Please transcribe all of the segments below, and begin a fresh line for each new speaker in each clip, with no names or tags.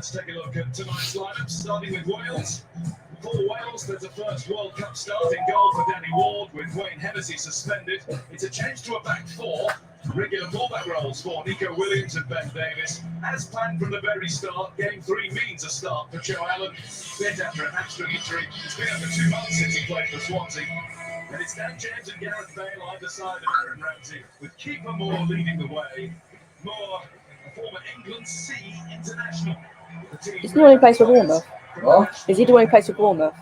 Let's take a look at tonight's lineup, starting with Wales. For Wales, there's a first World Cup start in goal for Danny Ward, with Wayne Hennessy suspended. It's a change to a back four. Regular fullback roles for Nico Williams and Ben Davis. As planned from the very start, Game 3 means a start for Joe Allen. Fit after a hamstring injury. It's been over 2 months since he played for Swansea. And it's Dan James and Gareth Bale either side of Aaron Ramsey, with keeper Moore leading the way. Moore, a former England C international.
Is he the one who plays for Bournemouth? What? Is he the one who plays for Bournemouth?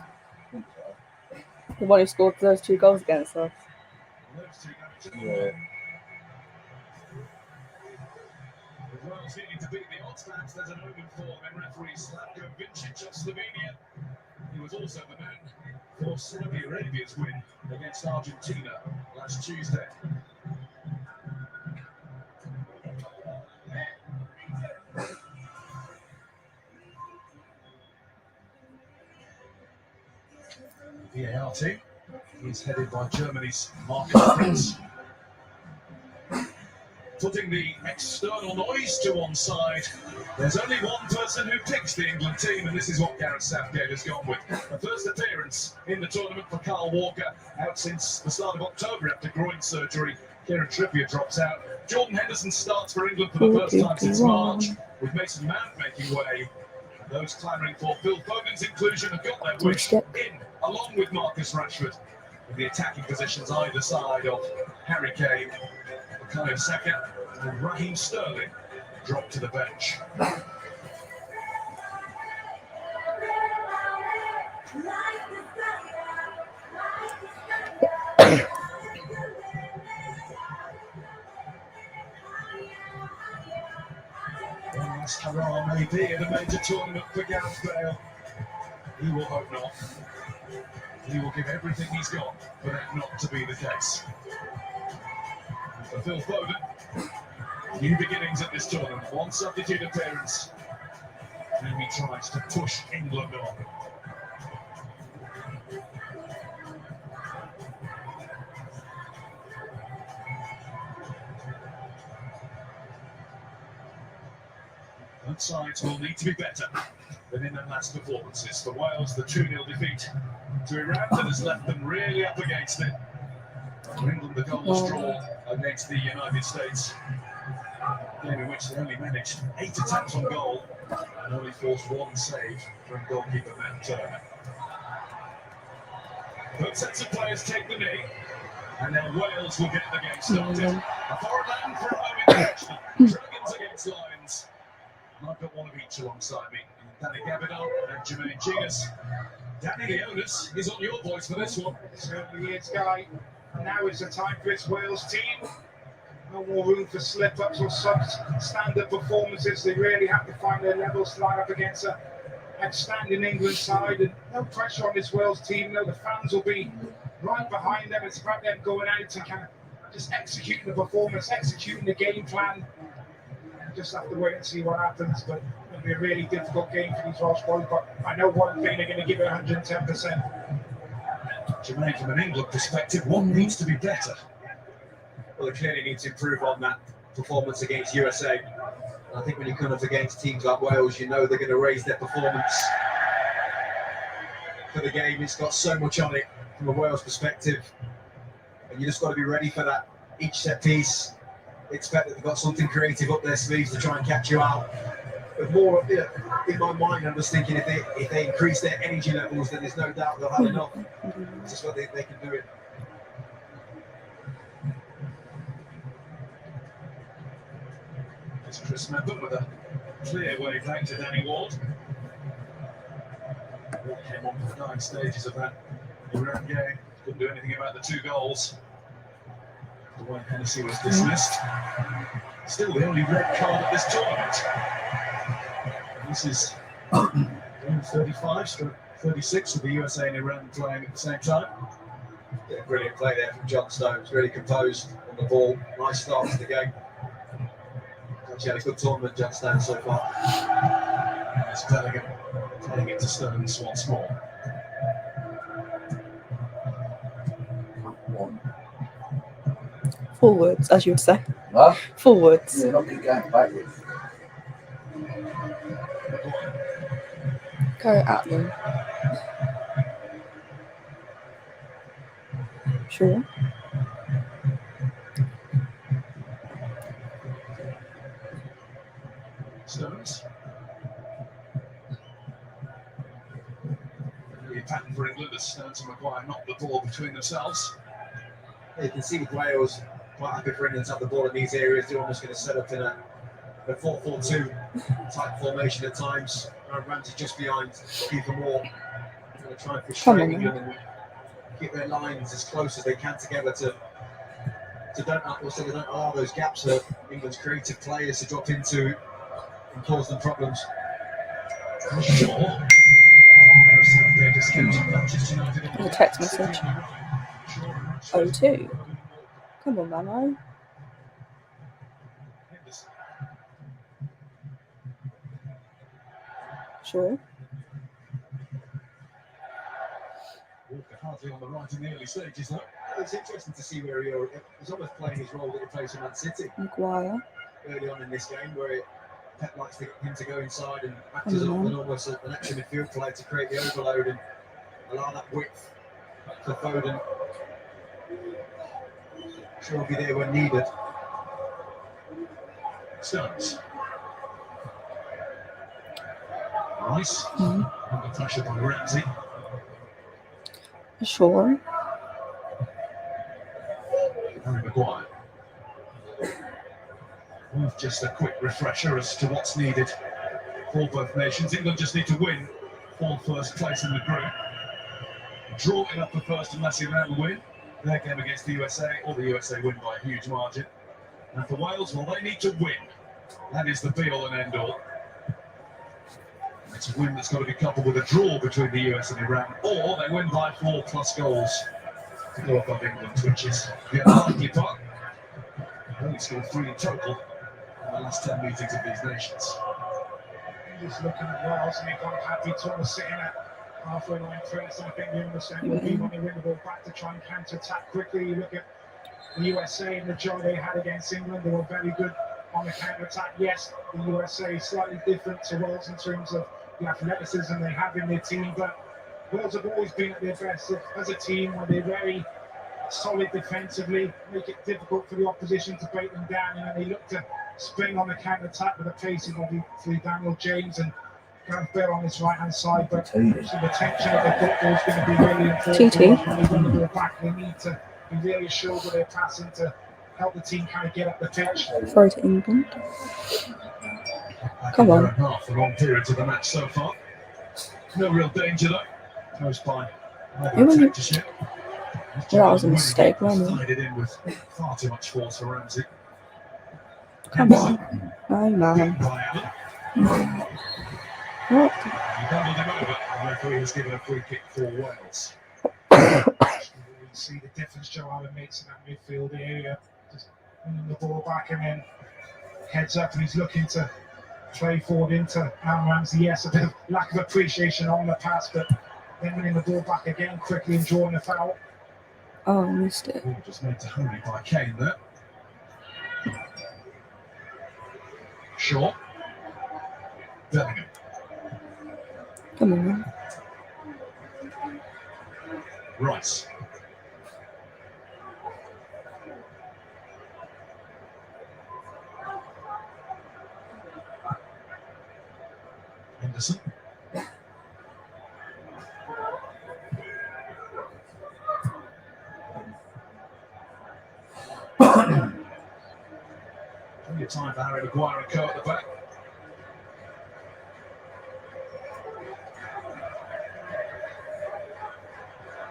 The one who scored those 2 goals against us?
Yeah. With Wales needing to beat the odds, perhaps there's an omen for in referee Slavko Vincic of Slovenia. He was also the man for Saudi Arabia's win against Argentina last Tuesday. The VAR team is headed by Germany's Marcus Prinz. Putting the external noise to one side, there's only one person who picks the England team, and this is what Gareth Southgate has gone with. A first appearance in the tournament for Carl Walker, out since the start of October after groin surgery. Kieran Trippier drops out. Jordan Henderson starts for England for the first time since March, with Mason Mount making way. Those clamouring for Phil Foden's inclusion have got their wish in, along with Marcus Rashford, in the attacking positions either side of Harry Kane. Bukayo Saka and Raheem Sterling drop to the bench. Last hurrah may be at a major tournament for Gareth Bale. He will hope not. He will give everything he's got for that not to be the case. For Phil Foden, new beginnings at this tournament, one substitute appearance, and he tries to push England on. Both sides will need to be better than in their last performances. For Wales, the 2-0 defeat to Iran that has left them really up against it. For England, the goalless draw against the United States, a game in which they only managed 8 attempts on goal and only forced 1 save from goalkeeper Matt Turner. Both sets of players take the knee, and then Wales will get the game started. A foreign land for a moment in action. Dragons against Lions. And I've got one of each alongside me. Danny Gabidon and Jermaine Genius. Danny Leonis is on your voice for this one.
It certainly is, Guy. Now is the time for this Wales team. No more room for slip-ups or substandard performances. They really have to find their levels to line up against an outstanding England side. And no pressure on this Wales team. No, the fans will be right behind them. It's about them going out and kind of just executing the performance, executing the game plan. Just have to wait and see what happens, but it'll be a really difficult game for these Welsh boys. But I know one thing, they're going to give it 110%.
Jermaine, from an England perspective, what needs to be better?
Well, they clearly need to improve on that performance against USA. And I think when you come up against teams like Wales, you know they're going to raise their performance for the game. It's got so much on it from a Wales perspective, and you just got to be ready for that. Each set piece, expect that they've got something creative up their sleeves to try and catch you out. But more, in my mind, I'm just thinking if they increase their energy levels, then there's no doubt they'll have enough. It's just what they can do it.
It's Chris Mabbutt with a clear way back to Danny Ward. Ward came on for the 9 stages of that Iran game. Couldn't do anything about the 2 goals. The way Hennessy was dismissed. Still the only red card at this tournament. This is game 35, 36 with the USA and Iran playing at the same time.
Yeah, brilliant play there from John Stones. Really composed on the ball. Nice start to the game. Actually had a good tournament, John Stones, so far.
It's telling it to Stones once more.
Forwards, as you would say.
What?
Forwards.
Yeah, not going backwards.
Go at them. Sure.
Stones. Really pattern for England as Stones and Maguire knock the ball between themselves.
You can see with Wales quite happy for England to have the ball in these areas. They're almost going to set up in a 4-4-2 type formation at times. Aaron Ramsey just behind Keith Moore. Going to try and frustrate England and keep their lines as close as they can together to don't allow those gaps for England's creative players to drop into and cause them problems.
Sure.
A text message. 02. Come on, Mamo. Sure.
Walker hardly on the right in the early stages, though.
It's interesting to see where he's almost playing his role that he plays for Man City
Maguire.
early on in this game, where Pep likes him to go inside and act as almost an extra midfield player to create the overload and allow that width for Foden. Sure will be there when needed.
Stones. Rice. Under pressure by Ramsey.
Sure.
Harry Maguire. With just a quick refresher as to what's needed for both nations. England just need to win for first place in the group. Draw it up the first unless Iran win their game against the USA, or the USA win by a huge margin. And for Wales, well, they need to win. That is the be-all and end-all. It's a win that's got to be coupled with a draw between the US and Iran, or they win by 4+ goals to go above England, which is the unlikely part. Only scored 3 in total in the last 10 meetings of these nations.
Just looking at Wales, and I'm happy to sit in at halfway line press. I think the understanding will be when they win the ball back to try and counter-attack quickly. You look at the USA and the joy they had against England, they were very good on the counter-attack. Yes, the USA is slightly different to Wales in terms of the athleticism they have in their team, but Wales have always been at their best as a team when they're very solid defensively, make it difficult for the opposition to break them down, and then they look to spring on the counter-attack with the pace of obviously Daniel James and Gareth Bale on his right-hand side, but so the tension of the football is going to be really important. When they win the ball back, they need to be really assured with their passing to help the team kind of get up the pitch.
Throw to England. Come on.
Half the long periods of the match so far. No real danger though. Close by.
That was a mistake, wasn't it?
Tied it in with far too much force for Ramsey.
Come on. Oh, man. What?
He bundled him over. The referee has given a free kick for Wales.
You see the difference Joe Allen makes in that midfield area. Just winning the ball back and then heads up, and he's looking to play forward into Aaron Ramsey. Yes, a bit of lack of appreciation on the pass, but then winning the ball back again quickly and drawing the foul.
Oh, I missed it.
Ball just made to hurry by Kane there. Shaw. Bellingham.
Come on, man.
Rice. Henderson. Plenty of time for Harry Maguire and Co at the back.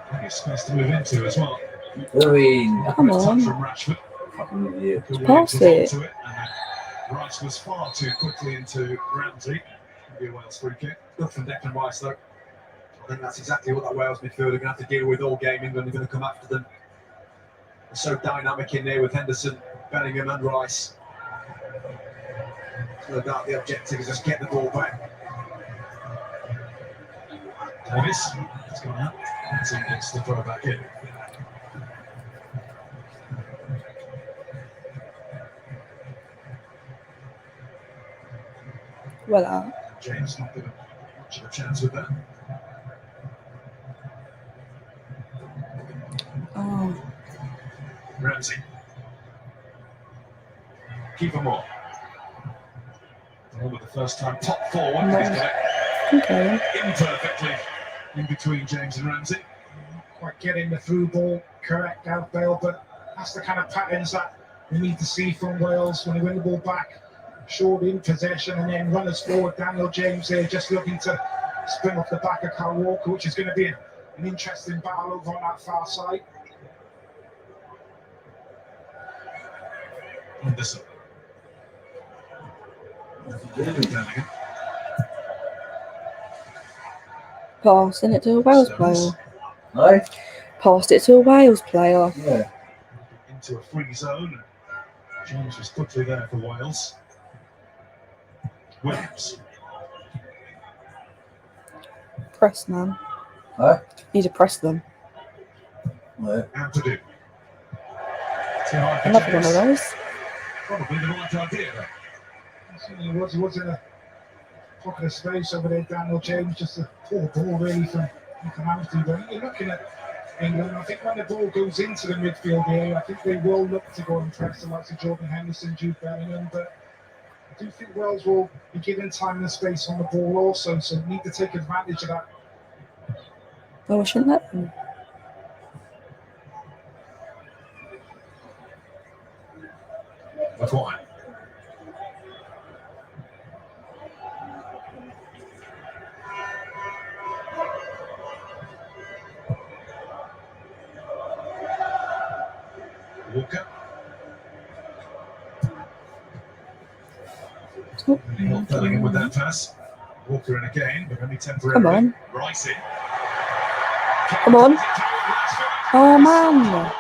Plenty of space to move into as well.
Come on.
From Rashford.
Pass it.
And Rice was far too quickly into Ramsey. Be a Wales free kick.
Good from Declan Rice though. I think that's exactly what that Wales midfield are going to have to deal with all game. England are going to come after them. They're so dynamic in there with Henderson, Bellingham and Rice. No doubt the objective is just get the ball back.
Davis has gone out. He gets the throw back in.
Well out.
James not given much of a chance with that.
Oh,
Ramsey. Keeper more. With the first time top forward.
No.
He's got
okay.
it imperfectly in between James and Ramsey.
Quite getting the through ball correct out there, but that's the kind of patterns that we need to see from Wales when they win the ball back, short in possession, and then runners forward. Daniel James there just looking to spring off the back of Kyle Walker, which is going to be an interesting battle over on that far side.
Anderson. Flanagan.
Passing it to a Wales
Stones.
player.
No?
Passed it to a Wales player.
Yeah.
Into a free zone. James was quickly there for Wales. Williams.
Press, man.
Huh?
Need to press them.
No.
Ampadu. Too high for
Another one of
James.
those.
Probably the right idea though.
He was in a pocket of space over there, Daniel James, just a poor ball really from Ampadu. But you're looking at England, I think when the ball goes into the midfield area, I think they will look to go and press the likes of Jordan Henderson, Jude Bellingham, but I do think Wales will be given time and space on the ball also, so we need to take advantage of that.
Oh, I shouldn't let them.
Maguire. Walker.
Oh,
Not Bellingham with that pass. Walker in again, but only temporarily.
Come on.
Rice in.
Come on. Oh, man.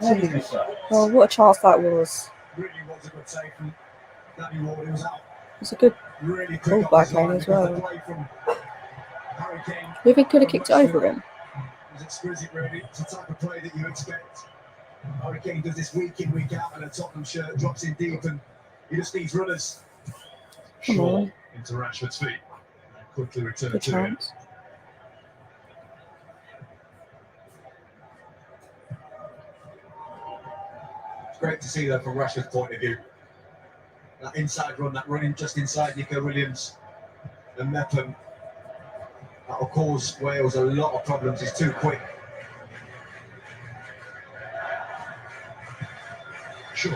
Really
Oh, what a chance that was.
was a good save from Danny Ward. He was out
It's a good.
really
Pull
quick
back
off his line
line as
because
well.
the play from Harry Kane
Maybe he could have kicked it over him.
was exquisite, really. It's the type of play that you expect. Harry Kane does this week in, week out, and a Tottenham shirt drops in deep, and he just needs runners.
Come
Shaw
on.
into Rashford's feet. And quickly return
Good
to him.
chance.
It's great to see, though, from Rashford's point of view. That inside run, that running just inside Nico Williams and Mepham, that will cause Wales a lot of problems. He's too quick.
Shaw.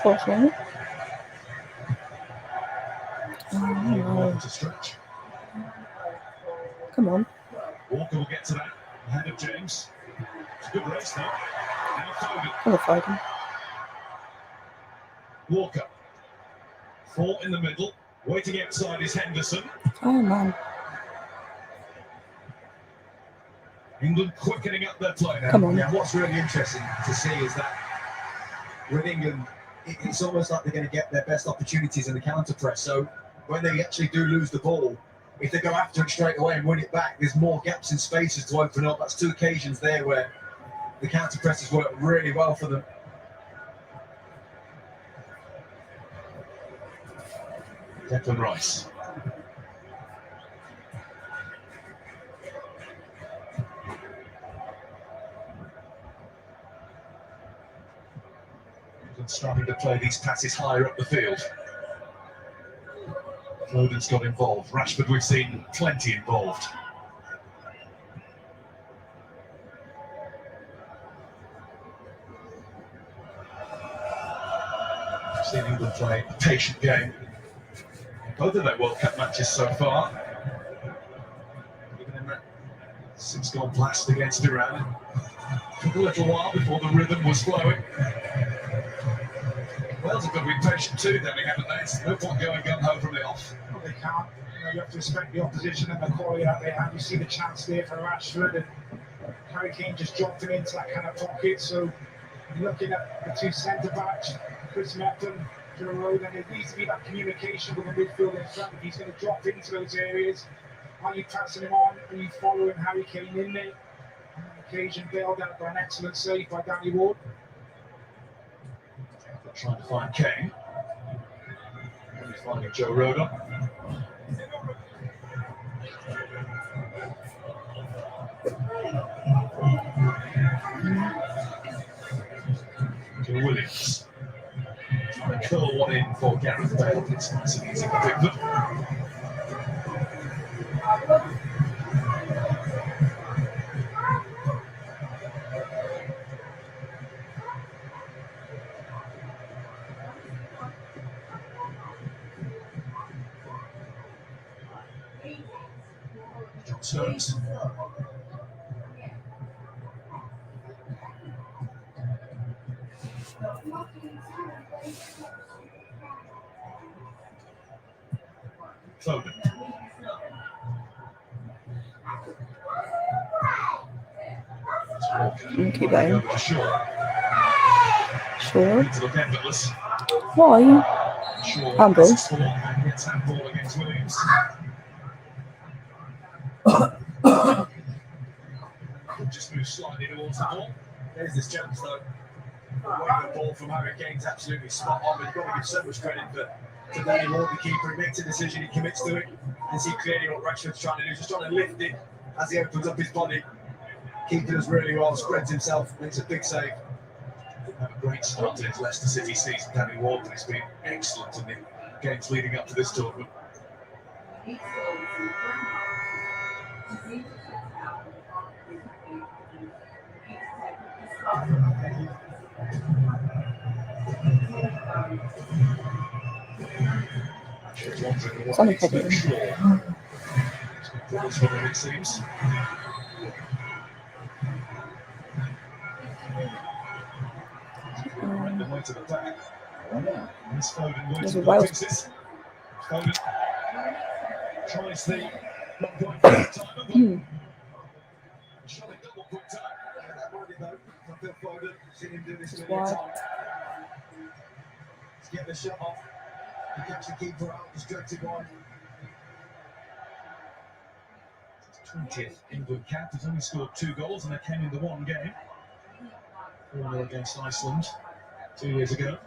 Short one.
Leave
Oh,
Walker
no.
to stretch.
Come on.
Walker will get to that ahead of James. It's a good race though. Now Foden.
Come on, Foden.
Walker. Four in the middle. Waiting outside is Henderson.
Oh, man.
England quickening up their play now.
Come on.
Yeah, what's really interesting to see is that with England, it's almost like they're going to get their best opportunities in the counter press. So when they actually do lose the ball, if they go after it straight away and win it back, there's more gaps and spaces to open up. That's two occasions there where the counter presses work really well for them.
Declan Rice. England starting to play these passes higher up the field. Foden's got involved. Rashford, we've seen plenty involved. We've seen England play a patient game. Both of their World Cup matches so far. Even in that 6-goal blast against Iran. Took a little while before the rhythm was flowing. Wales have got to be patient too, then, haven't they? It's no point going gung-ho from the off.
No, they can't. You have to respect the opposition and the quality that they have. You see the chance there for Rashford, and Harry Kane just dropped him into that kind of pocket. So you're looking at the two centre backs, Chris Mepham, Joe Road, and there needs to be that communication with the midfield in front. If he's going to drop into those areas, are you passing him on? Are you following Harry Kane in there? On occasion bailed out by an excellent save by Danny Ward.
Trying to find Kane. Only finding Joe Rodon. To Williams. Trying to curl one in for Gareth Bale. It's nice and easy for Pickford. John Stones. Foden.
Keep going.
Over to Shaw.
Sure.
Needs to look effortless.
Why?
Shaw
Handball.
passes forward and gets handball against Williams. Just moves slightly towards the ball.
There's this chance though. The way the ball from Harry Kane's absolutely spot on, but you've got to give so much credit to Danny Ward, the keeper. He makes a decision, he commits to it. And see clearly what Rashford's trying to do. He's just trying to lift it as he opens up his body. Keeper does really well, spreads himself, makes a big save.
Have a great start to his Leicester City season, Danny Ward, and he's been excellent in the games leading up to this tournament.
Something heavy.
Problems for him, it seems. Right the way to the back. This Foden
There's
works
a
with
Wales.
the pieces. Foden tries the not quite first time, but shot it double quick time.
That might be though, from Phil Foden. Seen him do this
It's
many
wide.
times. Let's get the shot off. He catch the keeper out, just drags it wide.
20th England cap has only scored 2 goals and they came in the one game. 4-0 against Iceland 2 years ago.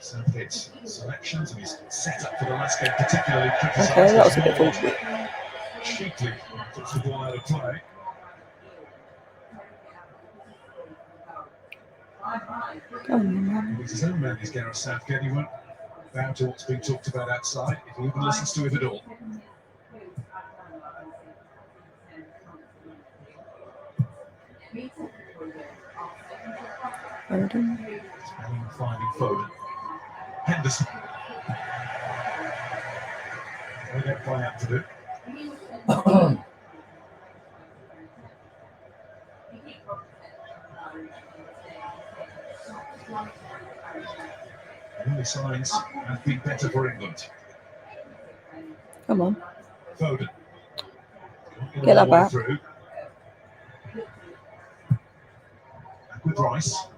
Southgate's selections and his setup for the last game particularly criticised.
Okay, that was a bit bullshit.
Cheaply puts the ball out of play.
Oh, man.
He's his own man, is Gareth Southgate. He won't bow to what's being talked about outside if he even listens to it at all.
Foden.
And finding Foden. Henderson. They don't play out to do. The early signs have been better for England.
Come on.
Foden.
Get that back.
Through. Back with Rice.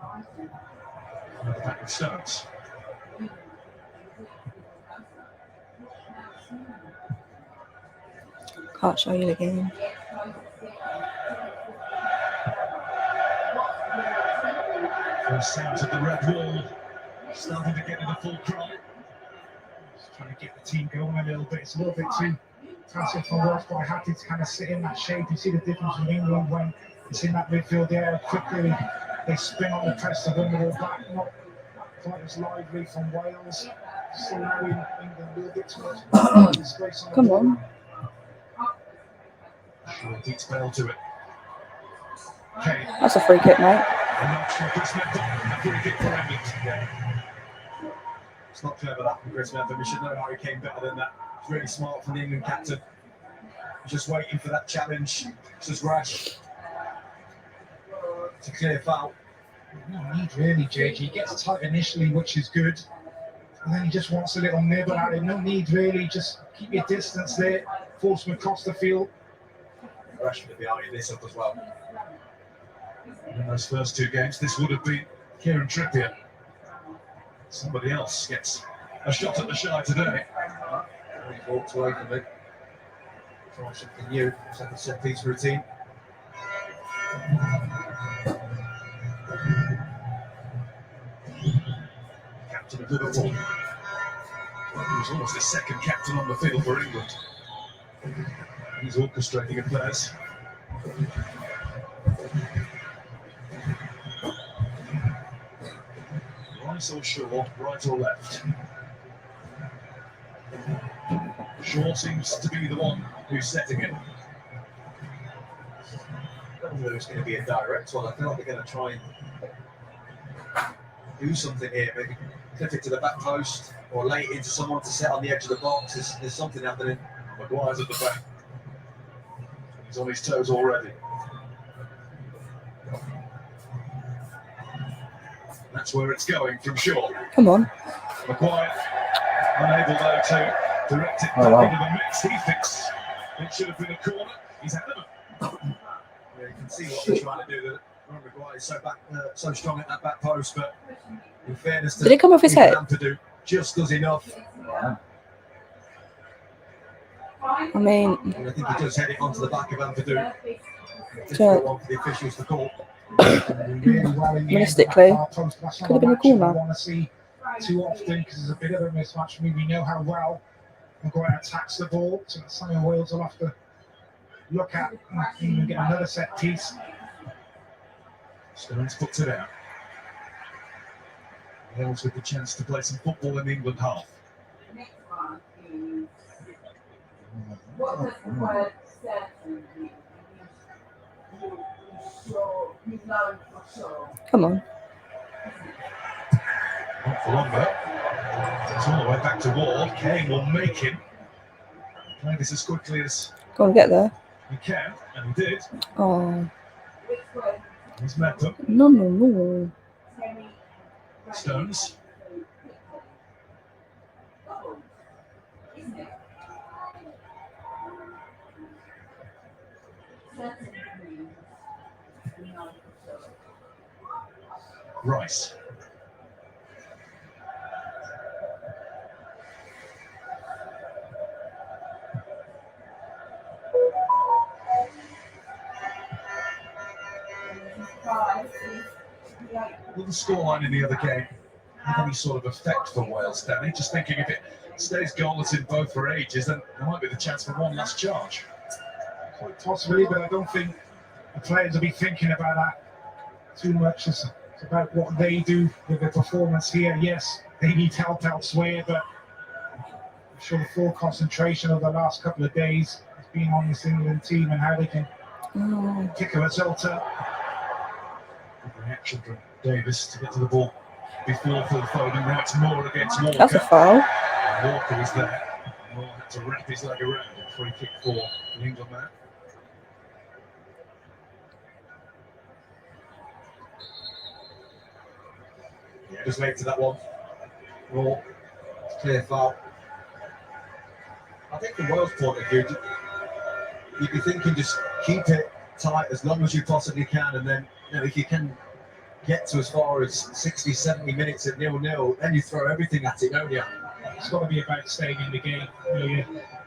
And back with Stones.
Can't show you the game.
First sounds of the red wall. Starting to get into full cry.
Just trying to get the team going a little bit. It's a little bit too passive for Wales, but I had to kind of sit in that shape. You see the difference from England when it's in that midfield area. Quickly they spin on the press to win the ball back. Not quite as lively from Wales. Still now in England, a little bit too much disgrace on the
Come
ball.
on.
Shaw beats Bale to it. Kane.
That's a free kick, mate.
And not for Chris Medford. A free kick for England.
It's not clever that from Chris Medford. We should know Harry Kane better than that. It's really smart from the England captain. Just waiting for that challenge. It's just rash. It's a clear foul.
No need really, JG. He gets tight initially, which is good. And then he just wants a little nibble at it. No need really. Just keep your distance there. Force him across the field.
Rashford would be eyeing this up as well.
In those first 2 games, this would have been Kieran Trippier. Somebody else gets a shot at the shy today.
He walks away from it. Try something new. Second set piece routine.
captain of Liverpool. He was almost the second captain on the field for England. He's orchestrating affairs. Rice or Shaw, right or left? Shaw seems to be the one who's setting it.
I don't know if it's going to be a direct one. I feel like they're going to try and do something here. Maybe clip it to the back post or lay it into someone to set on the edge of the box. There's something happening.
Maguire's at the back. He's on his toes already. That's where it's going from Shaw.
Come on.
Maguire, unable though to direct it back into the mix. He thinks it should have been a corner. He's adamant.
Yeah, you can see what they're trying to do. Maguire is so strong at that back post, but in fairness to
Did it come off his head?
Ampadu, just does enough.
I mean,
And I think he does head it onto the back of Ampadu. Just
Sure.
one for the officials to call.
Really well in the
Realistically,
end, that far post. That's
could
not
have been a
match we
corner.
want to see too often because there's a bit of a mismatch. I mean, we know how well Maguire attacks the ball, so that's something Wales will have to look at and even get another set piece.
Stones puts it out. Wales with the chance to play some football in the England half.
Next one is what does the word certainty he's known for sure.
come on.
Not for longer. It's all the way back to Ward. Kane will make him play this as quickly as
Go on, get there.
he can, and he did.
Oh,
Which word?
He's met them.
no.
Semi.
Stones.
Isn't it? Certainty means he's known for sure.
Rice. Will the scoreline in the other game have any sort of effect for Wales, Danny? Just thinking if it stays goalless in both for ages, then there might be the chance for one last charge.
Quite possibly, but I don't think the players will be thinking about that too much. It's about what they do with their performance here. Yes, they need help elsewhere, but I'm sure the full concentration of the last couple of days has been on this England team and how they can
Oh,
pick a result up.
Good reaction from Davis to get to the ball before Phil Foden. Now it's Moore against Walker.
that's a foul.
Walker was there. Moore had to wrap his leg around it. Free kick for the England man.
Yeah, just late to that one. Raw, clear foul. I think from Wales' point of view, you'd be thinking just keep it tight as long as you possibly can, and then if you can get to as far as 60, 70 minutes at 0-0, then you throw everything at it, don't you?
It's got to be about staying in the game. You're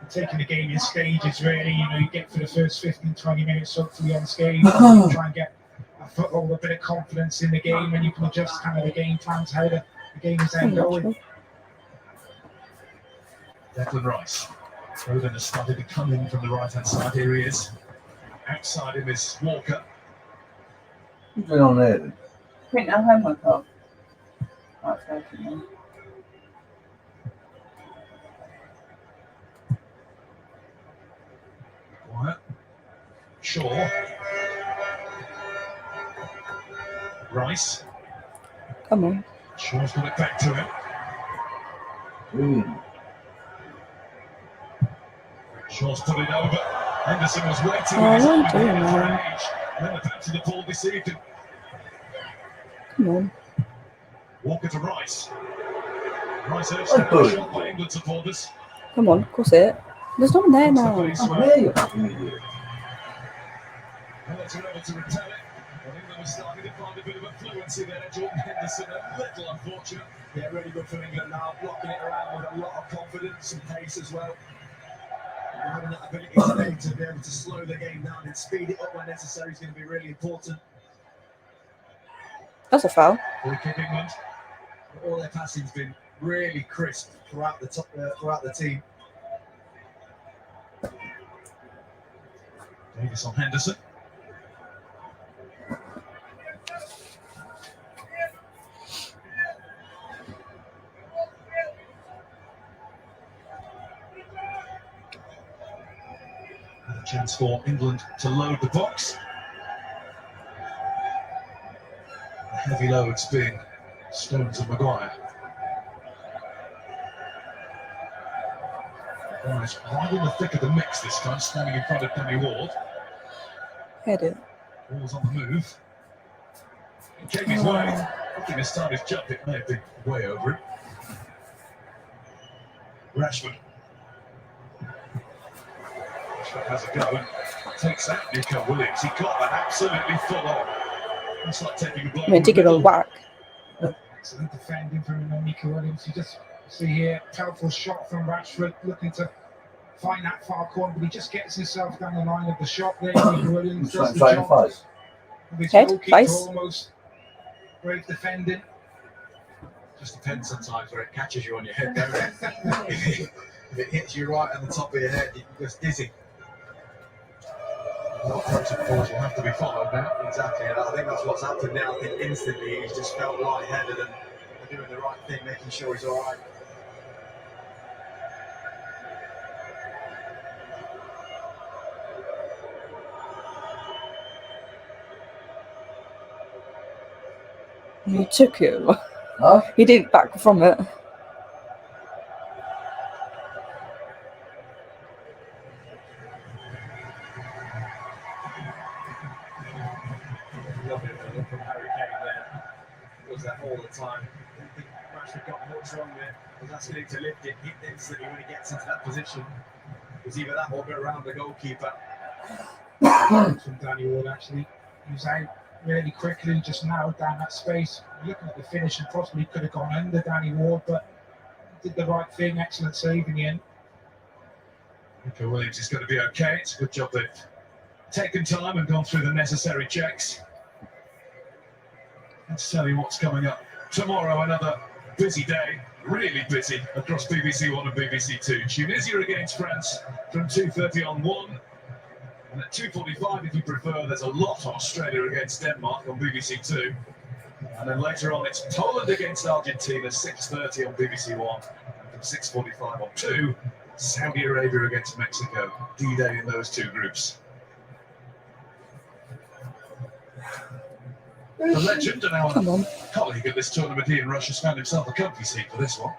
taking the game in stages, really. You get for the first 15, 20 minutes, hopefully unscathed. Try and get a foothold, a bit of confidence in the game, and you can adjust kind of the game plans, how the game is then going.
Declan Rice. Foden has started to come in from the right-hand side. Here he is. Outside him is Walker.
What's going on there then?
Print our homework off. Right, okay.
Quiet. Shaw. Rice.
Come on.
Shaw's got it back to him. Shaw's put it over. Henderson was waiting
Oh,
with his
what are you
arm
doing,
in for
man?
an age. Then the back to the ball deceived him.
Come on.
Walker to Rice. Rice urged to
Oh,
shot by England supporters.
Come on. Cross it. There's no one there
That's the
now.
face
Oh,
where
there you are.
Hearts are able to return it. But England was starting to find a bit of a fluency there. Jordan Henderson, a little unfortunate.
Yeah, really good for England now, blocking it around with a lot of confidence and pace as well. And having that ability today to be able to slow the game down and speed it up when necessary is going to be really important.
That's a foul.
Free kick England.
All their passing's been really crisp throughout the team.
Davis on Henderson. And a chance for England to load the box. The heavy loads being Stones and Maguire. Right, right in the thick of the mix this time, standing in front of Danny Ward.
Headed.
Ball's on the move. It came his way. I think this time his jump, it may have been way over him. Rashford. Rashford has a go and takes that. Nico Williams. He got that absolutely full on. It's like taking a blow.
I mean, to give a whack.
Excellent defending from Nico Williams. You just see here, powerful shot from Rashford, looking to find that far corner, but he just gets himself down the line of the shot there. Nico Williams does the job. With his
Head,
goalkeeper
face.
almost. Great defending.
Just depends sometimes where it catches you on your head, don't it? If it hits you right on the top of your head, you're just dizzy.
No protocol balls will have to be followed now.
Exactly, and I think that's what's happened now. I think instantly he's just felt lightheaded and doing the right thing, making sure he's all right.
He took it.
Huh?
He didn't back from it.
Lovely look from Harry Kane there. Does that all the time. I don't think Rashford got much wrong there. Was asking him to lift it instantly when he gets into that position. It was either that or go around the goalkeeper.
From Danny Ward, actually. He was out really quickly, just narrowed down that space. Looking at the finish and possibly could have gone under Danny Ward, but did the right thing. Excellent save in the end.
Nico Williams is going to be okay. It's a good job they've taken time and gone through the necessary checks. Let's tell you what's coming up tomorrow. Another busy day, really busy across BBC One and BBC Two. Tunisia against France from 2:30 on One, and at 2:45, if you prefer, there's a lot on Australia against Denmark on BBC Two, and then later on it's Poland against Argentina 6:30 on BBC One, and from 6:45 on Two, Saudi Arabia against Mexico. D-Day in those two groups. The legend and our
Come on.
colleague at this tournament here in Russia's found himself a comfy seat for this one.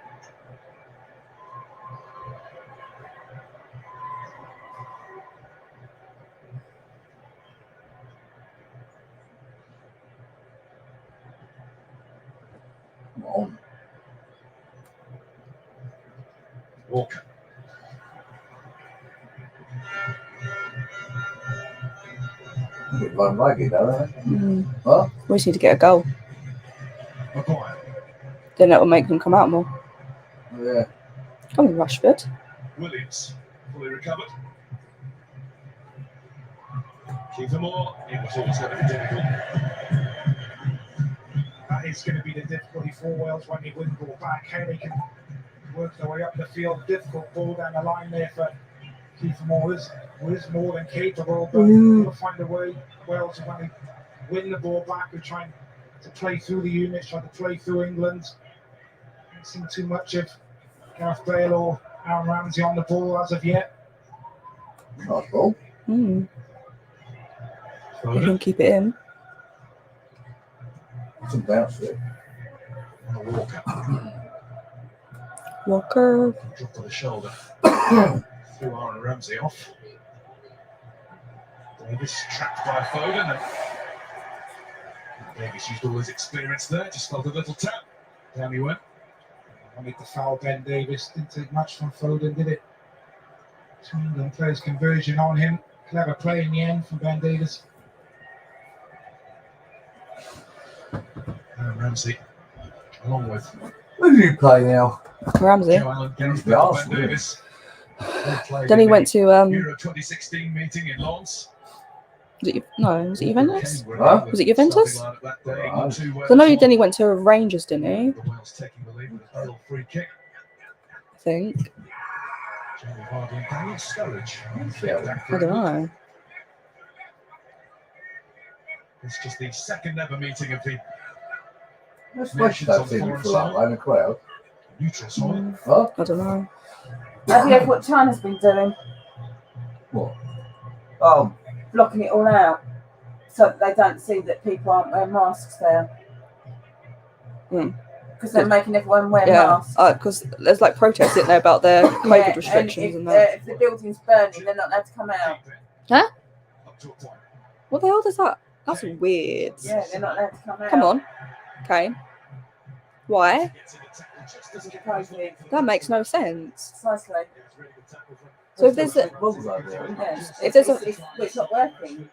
Come on.
Walker.
You get blown raggy, don't you?
Mm.
Huh?
We just need to get a goal.
Maguire.
Then it will make them come out more.
Yeah.
Come on, Rashford.
Williams. Fully recovered. Keeper Moore. It was always going to be difficult.
That is going to be the difficulty for Wales when they win the ball back. How they can work their way up the field. Difficult ball down the line there for Kiefer Moore. Who is more than capable, but they'll find a way. Wales, when they win the ball back, they're trying to play through the units, trying to play through England. Haven't seen too much of Gareth Bale or Aaron Ramsey on the ball as of yet.
Nice ball.
Mm. You
Foden.
can keep it in.
Some bounce there.
And Walker.
Walker.
Drop on the shoulder. Threw Aaron Ramsey off. Davis trapped by Foden. And Davis used all his experience there. Just felt a little tap. Down he went.
Wanted to foul Ben Davis. Didn't take much from Foden, did it? England players conversion on him. Clever play in the end from Ben Davis.
Aaron Ramsey, along with
Who do you play now?
Ramsey.
Joe Allen, Gareth
Yeah,
Bale,
Arsenal.
Ben Davis. They played
Then he
in
went
the
to
Euro 2016 meeting in Lens.
Was it Juventus?
Huh?
Was it Juventus?
Right.
I know then he went to Rangers, didn't he?
The Wales taking the lead with a Bale free kick.
I think.
Jamie Vardy and Daniel Sturridge.
I don't know.
It's just the second ever meeting of the
That's supposed to seem to fill up in the crowd.
neutral side.
Huh?
I don't know.
Have you heard what China's been doing?
What?
Oh, blocking it all out so that they don't see that people aren't wearing masks there. Because they're making everyone wear masks.
Because there's like protests in there about their COVID restrictions and that.
If the building's burning, they're not allowed to come out.
Huh?
Up to a point.
What the hell does that? That's weird.
Yeah, they're not allowed to come out.
Come on. Okay. Why?
COVID.
That makes no sense.
Precisely.
So if there's a
Yes.
If there's a-
it's not working.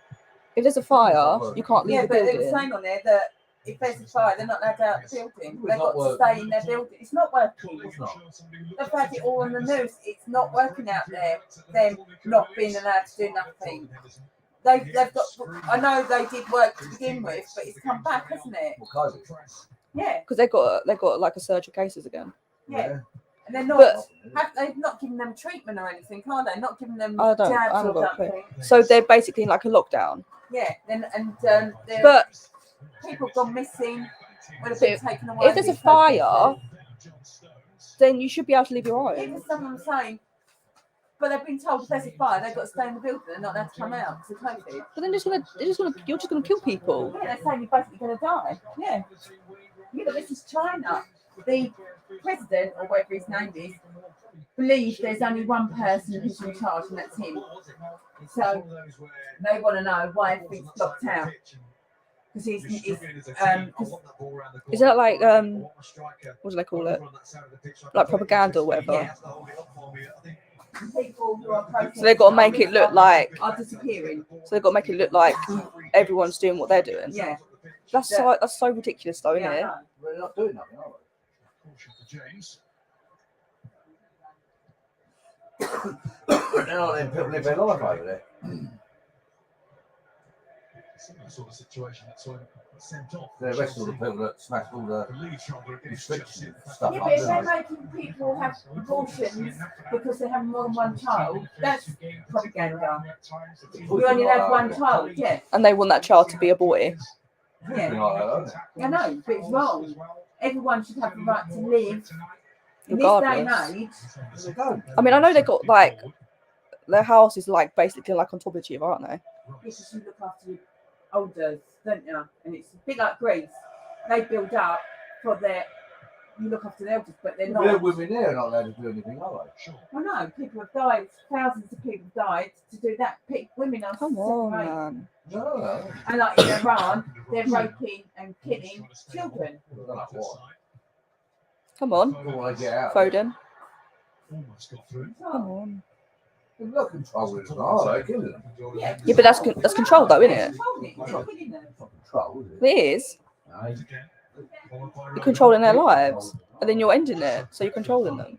if there's a fire, you can't leave
Yeah,
the
but it was
building.
saying on there that if there's a fire, they're not allowed out of the building.
It's
They've
not
got to stay in their building. It's not working.
It's not.
They've had it all on the news. It's not working out there. Them not being allowed to do nothing. They've got. I know they did work to begin with, but it's come back, hasn't it?
What kind of?
Yeah,
Because they got like a surge of cases again.
yeah. And they're not.
But
They've not given them treatment or anything, are they? Not giving them
I
jabs
haven't
or
got a clue.
something.
So they're basically in like a lockdown.
Yeah.
But
People have gone missing. Would have been taken away.
if there's a fire, then you should be able to leave your own.
Even someone saying, but they've been told if there's a fire, they've got to stay in the building. They're not allowed to come out because of COVID.
But then you're just gonna kill people.
Yeah, they're saying you're basically going to die. Yeah. Yeah, but this is China. The president, or whatever his name is, believes there's only one person who's in charge, and that's him. So they want to know why everything's blocked out. Because
Is that like what do they call it? Like propaganda or whatever.
Yeah. people who are protesting
So they've got to make it look like.
are disappearing.
So they've got to make it look like everyone's doing what they're doing.
Yeah.
That's so ridiculous, though, isn't
Yeah, I
it?
know.
We're not doing nothing, are
Caution for James.
we? They're not letting people live their life over there.
Similar sort of situation that's sent off.
The rest of the people that smashed all the
The lead shoulder against
restrictions
Chelsea.
and stuff
Yeah,
like
but if they're
that.
making people have abortions because they have more than one child, that's propaganda. We only have one child, yeah.
And they want that child to be a boy.
Yeah. I know, but it's wrong. Everyone should have the right to live in this day and
Regardless.
age.
They go.
I mean, I know they got like their house is like basically like on top of each other, aren't they?
Because you look after your elders, don't you? And it's a bit like Greece. They build up for you look after the elders, but they're
But they're
not.
women there are not allowed to do anything, are they?
Sure.
I know, people have died, thousands of people died to do that. Women are
Come on,
separated.
man.
No.
And like in Iran, they're raping and killing children.
Like what?
Come on,
They want to get out.
Foden.
Almost got through.
Come on.
They're not controlling them, are they? Killing them.
Yeah,
Yeah, but that's control, though, isn't it?
Controlling, it's not killing them.
It's not control, is it?
It is.
No.
You're controlling their lives, and then you're ending it, so you're controlling them.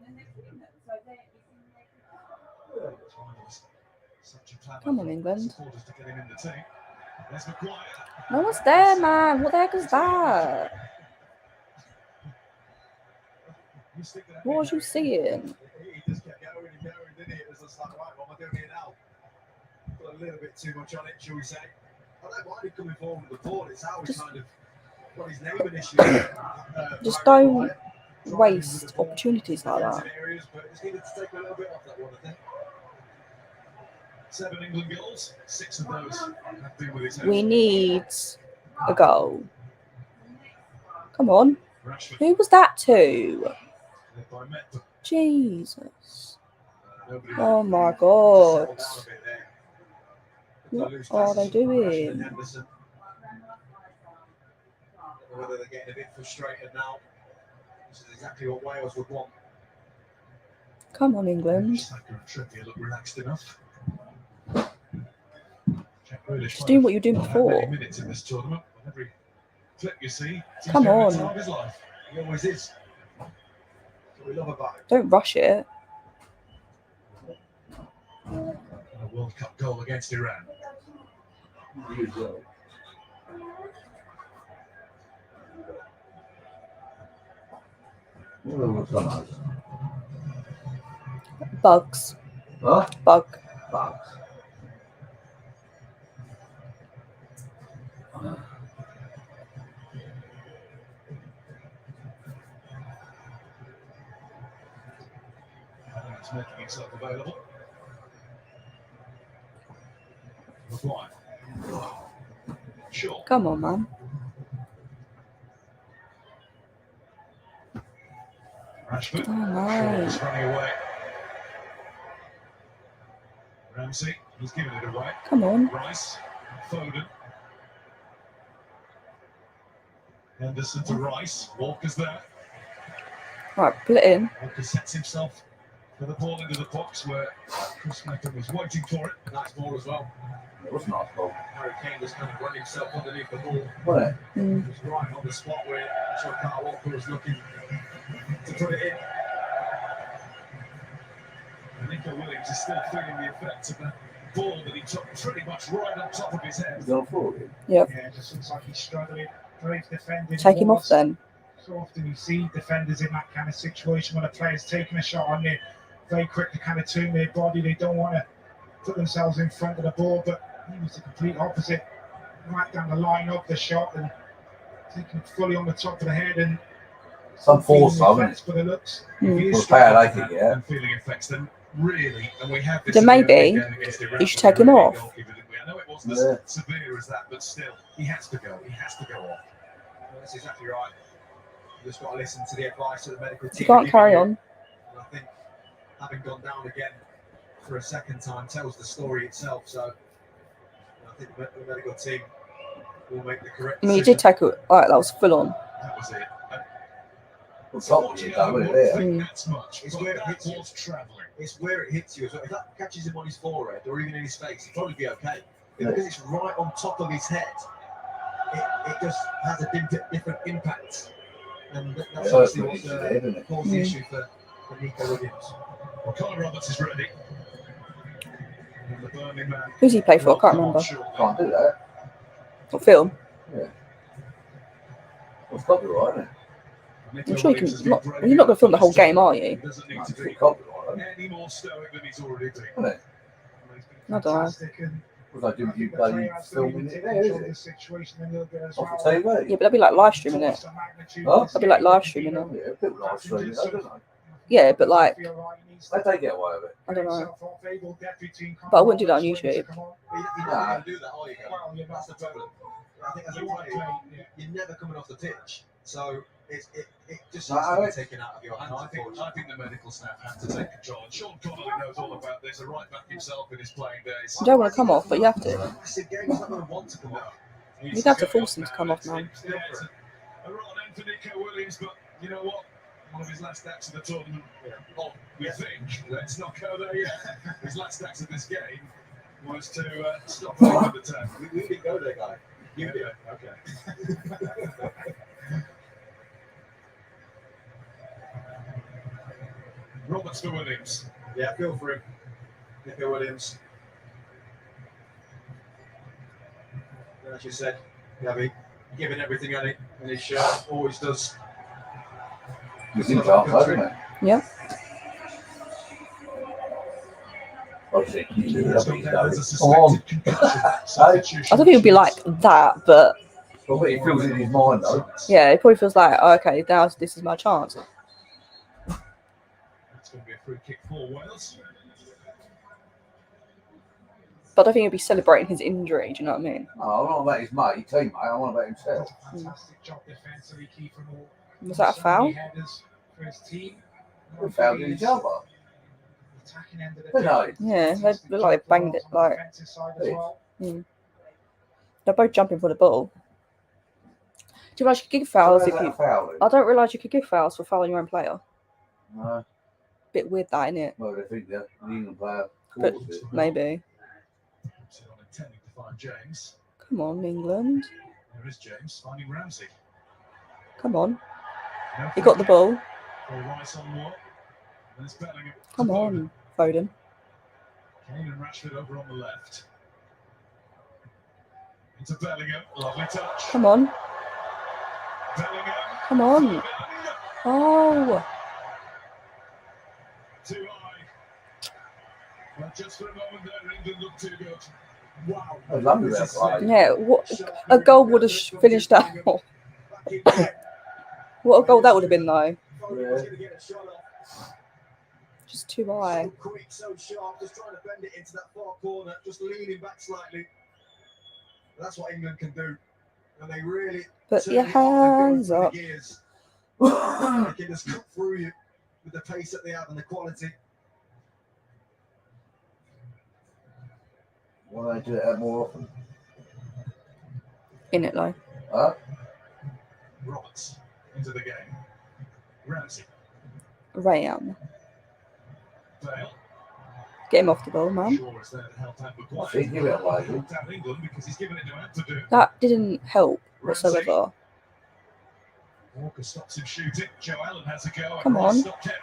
Come on, England. No one's there, man. What the heck is that? What was you seeing?
He just kept going and going, didn't he? It was just like, right, what am I doing here now? Put a little bit too much on it, shall we say. I don't mind him coming forward with the ball. It's how he's kind of got his name an issue.
Just don't waste opportunities like that.
Areas, but it's needed to take a little bit off that one, I think.
7 England goals, 6 of those have been with his head.
We need a goal. Come on.
Rashford,
Who was that to?
led by Met.
Jesus.
Nobody
Oh my God.
Settled down a bit there.
What are they doing?
Henderson. I don't know whether they're getting a bit frustrated now. This is exactly what Wales would want.
Come on, England.
Saka and Trippier look relaxed enough. Jack Grealish
Just doing what you were doing
won't have many
before.
minutes in this tournament. On every clip you see, he's
Come
having the
on.
time of his life.
He always is. That's what we love about him.
Don't rush it.
And a World Cup goal against Iran.
Bugs.
Huh?
Bug.
Bugs.
He's making himself available. Maguire. Sure.
Come on, man.
Rashford.
Oh,
Shaw
no.
is running away. Ramsey, he's giving it away.
Come on.
Rice, Foden. Henderson to Rice. Walker's there.
Right, pull it in.
Walker sets himself for the ball into the box where Chris Mackin was waiting for it.
Nice ball as well.
It was a nice ball.
Harry Kane just kind of run himself underneath the ball.
Wasn't it?
Mm.
He was right on the spot where I'm sure Carl Walker was looking to put it in.
Nico Williams is still feeling the effects of that ball that he took pretty much right on top of his head.
He's gone forward.
Yep.
Yeah, it just looks like he's struggling. Brave defending.
Take him off then.
So often you see defenders in that kind of situation when a player's taking a shot on you, very quick to kind of turn their body. They don't want to put themselves in front of the ball, but he was the complete opposite. Right down the line of the shot and taking it fully on the top of the head and
Some force,
feeling the
isn't
effects for the looks.
Mm.
If he is
Well, fair, I think,
struggling
yeah.
and feeling effects, then really, and we have this
Then
in the
maybe
early game against Iran,
you should take him off.
goalkeeper, didn't we? I know it wasn't
Yeah.
as severe as that, but still, he has to go. He has to go off.
Well, that's exactly right. You just got to listen to the advice of the medical team.
You can't carry on.
And I think having gone down again for a second time tells the story itself. So I think the medical team will make the correct
I mean, you
decision.
did take it. Alright, that was full on.
That was it.
Well, probably you done with it there.
Mm.
That's much.
It's
But
where it
that
hits you.
was travelling.
It's where it hits you. So if that catches him on his forehead or even in his face, it'd probably be okay. But because it's right on top of his head, it just has a different impact. And that's
Yeah,
obviously
that's
what
what it is, isn't it?
caused the
Mm.
issue for Nico Williams.
Well, Colin Roberts is ready. And the Burnley man.
Who's he play for? I
will
can't
come on
remember.
shortly.
Can't do that.
What film?
Well, it's copyright, isn't it?
Nico
I'm sure you
Williams has
can.
been
Not,
brilliant
you're not going to film the whole
this time.
game, are
He
you?
doesn't need
No,
to
it's
be
copyright, isn't it?
any more stoic than he's already been.
Isn't it?
He's been
I don't know.
fantastic and
Was I
I
doing you
think the
bloody
player has to
filming
even
it
take
there, is
control of the
it?
situation a little bit as
Off
well.
the TV?
Yeah, but that'd be like live streaming it.
Huh?
That'd be like live streaming it.
Yeah, people live streaming it, don't they?
Yeah, but like,
They take it away with it.
I don't know. But I wouldn't do that on YouTube.
You're not going to do that, are you?
Well, you're
That's
not.
the problem. I think as a player, you're never coming off the pitch. So it just
No,
has to
I
be
don't-
taken out of your hands.
I think the medical staff have to take control. And Sean Connolly knows all about this. A right back himself in his playing days.
you don't want to come off, but you have to.
Massive game. He's not going to want to come off.
You'd have to force him to come off, man.
Yeah, it's a rotten end for Nico Williams, but you know what? One of his last acts of the tournament. Oh, we think. Let's not go there yet. His last acts of this game was to stop playing with the 10.
We didn't go there, guy.
You did. Okay. Roberts for Williams.
Yeah, feel for him. Nico Williams. And as you said, Gabby, giving everything at it in his shirt, always does.
You think so, isn't it?
Yeah.
Obviously, you do
It's
that,
gone
you
down
know.
as a
Come on.
suspected concussion. Substitution.
I don't think it would be like that, but
Well, what he feels in his mind, though.
yeah, it probably feels like, oh, okay, now this is my chance.
It's going to be a free kick for Wales.
But I don't think he'd be celebrating his injury. Do you know what I mean?
No, I'm not about his mate, teammate. I want about himself.
Fantastic job defensively, keeping all.
Was that a foul?
Headers for his team.
We fouled each other.
Attacking end of the
But no,
pitch.
Yeah, they look like they banged it.
On the
Like
defensive side as well.
they're both jumping for the ball. Do you realise you could give fouls if
where's
you?
that foul then?
I don't realise you could give fouls for fouling your own player.
No,
Bit weird, that, isn't it?
well, they think that the England player
But
caused it.
maybe.
So not intending to find James.
Come on, England.
There is James finding Ramsey.
Come on.
No
He got the ball.
For Rice on more. And it's Bellingham. to
Come
Foden.
on, Foden.
Kane and Rashford over on the left. Into Bellingham. Lovely touch.
Come on.
Bellingham.
Come on.
Bellingham.
Oh.
Too high. But just for a moment there, England looked too good. Wow.
I love that play.
Yeah, what a goal would have finished that. What a goal that would have been, though. Just too high.
So quick, so sharp, just trying to bend it into that far corner, just leaning back slightly. That's what England can do. And they really
Put
turn
your
it on and
hands
go through
up.
the gears. They can just cut through you with the pace that they have and the quality.
Why don't they do that more often?
In it, though.
Huh?
Roberts into the game. Ramsey.
Ram.
Bale.
Get him off the ball, man.
Shaw is there to help out
I
McGuire.
think give it away.
Helped out England because he's given it to Anthony.
That didn't help whatsoever.
Walker stops him shooting. Joe Allen has a go.
Come
and Rice
on.
stopped him.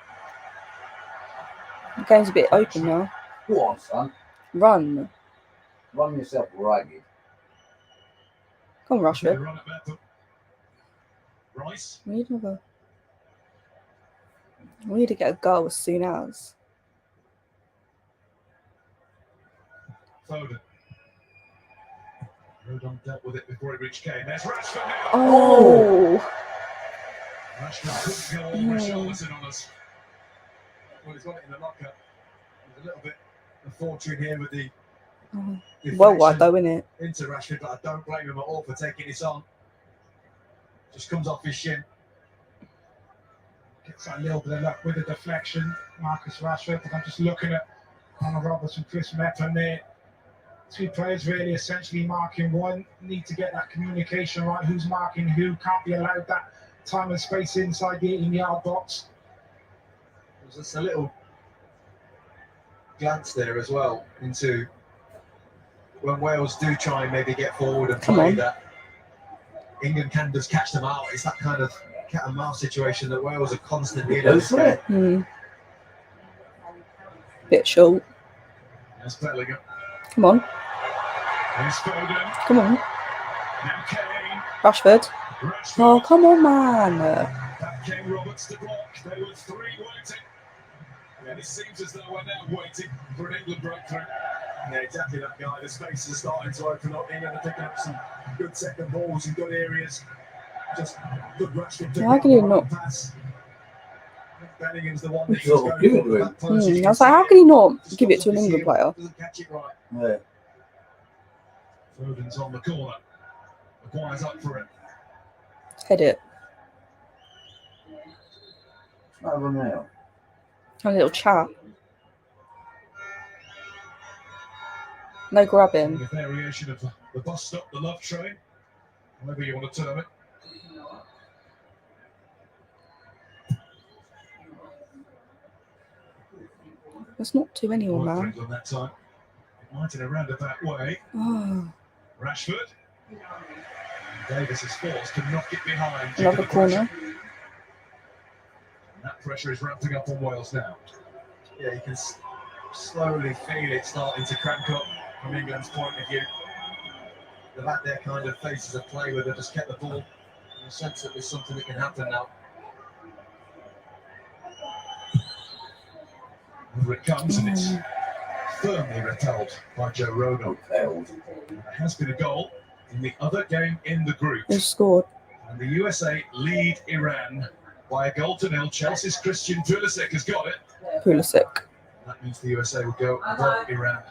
The game's a bit open now.
Go on, son.
Run.
Run yourself ragged.
Come on,
They
Rashford.
run at Bethel. Rice.
We need another. We need to get a goal as soon as.
Foden. Rodon dealt with it before it reached Kane. There's Rashford now.
Oh.
Rashford couldn't go all Richarlison on us.
Well, he's got it in the locker. There's a little bit of fortune here with the
Well wide, though, isn't it?
into Rashford, but I don't blame him at all for taking this on. Just comes off his shin.
Gets a little bit of luck with the deflection, Marcus Rashford. But I'm just looking at Connor Roberts and Chris Mepham there. Two players really essentially marking one. Need to get that communication right. Who's marking who? Can't be allowed that time and space inside the 18-yard box.
There's just a little glance there as well into when Wales do try and maybe get forward and
Come
play
on.
that England can just catch them out. It's that kind of cat and mouse situation that Wales are constantly in.
That's it.
Bit short.
There's Bellingham.
Come on.
There's Foden.
Come on.
Now Kane.
Rashford.
Rashford.
Oh, come on, man.
That came Roberts to block. There were three waiting. And it seems as though we're now waiting for an England breakthrough.
Yeah, exactly that guy. The spaces are starting to open up. England are picking up some good second balls in good areas. Just good Rashford.
Yeah, how can you not?
Pass. Bellingham's the one that
Sort of give it to him.
I was like, how can he not give it to an England player?
Doesn't catch it right.
Yeah.
Foden's on the corner. Maguire's up for it.
Head it.
Over now.
Have a little chat. No grabbing.
A variation of the bus stop, the love train, however you want to term it.
Let's not do anyone,
Point for
man.
England that time. It might in a roundabout way.
Oh,
Rashford. Davis is forced to knock it behind. due to
another
the pressure.
corner.
And that pressure is ramping up on Wales now.
Yeah, you can slowly feel it starting to crank up from England's point of view. They've had their kind of phases of play where they've just kept the ball in the sense that there's something that can happen now.
Over it comes, and it's firmly repelled by Joe Rodon.
Held.
There has been a goal in the other game in the group.
Who scored?
And the USA lead Iran by a goal to nil. Chelsea's Christian Pulisic has got it.
Pulisic.
That means the USA will go above Iran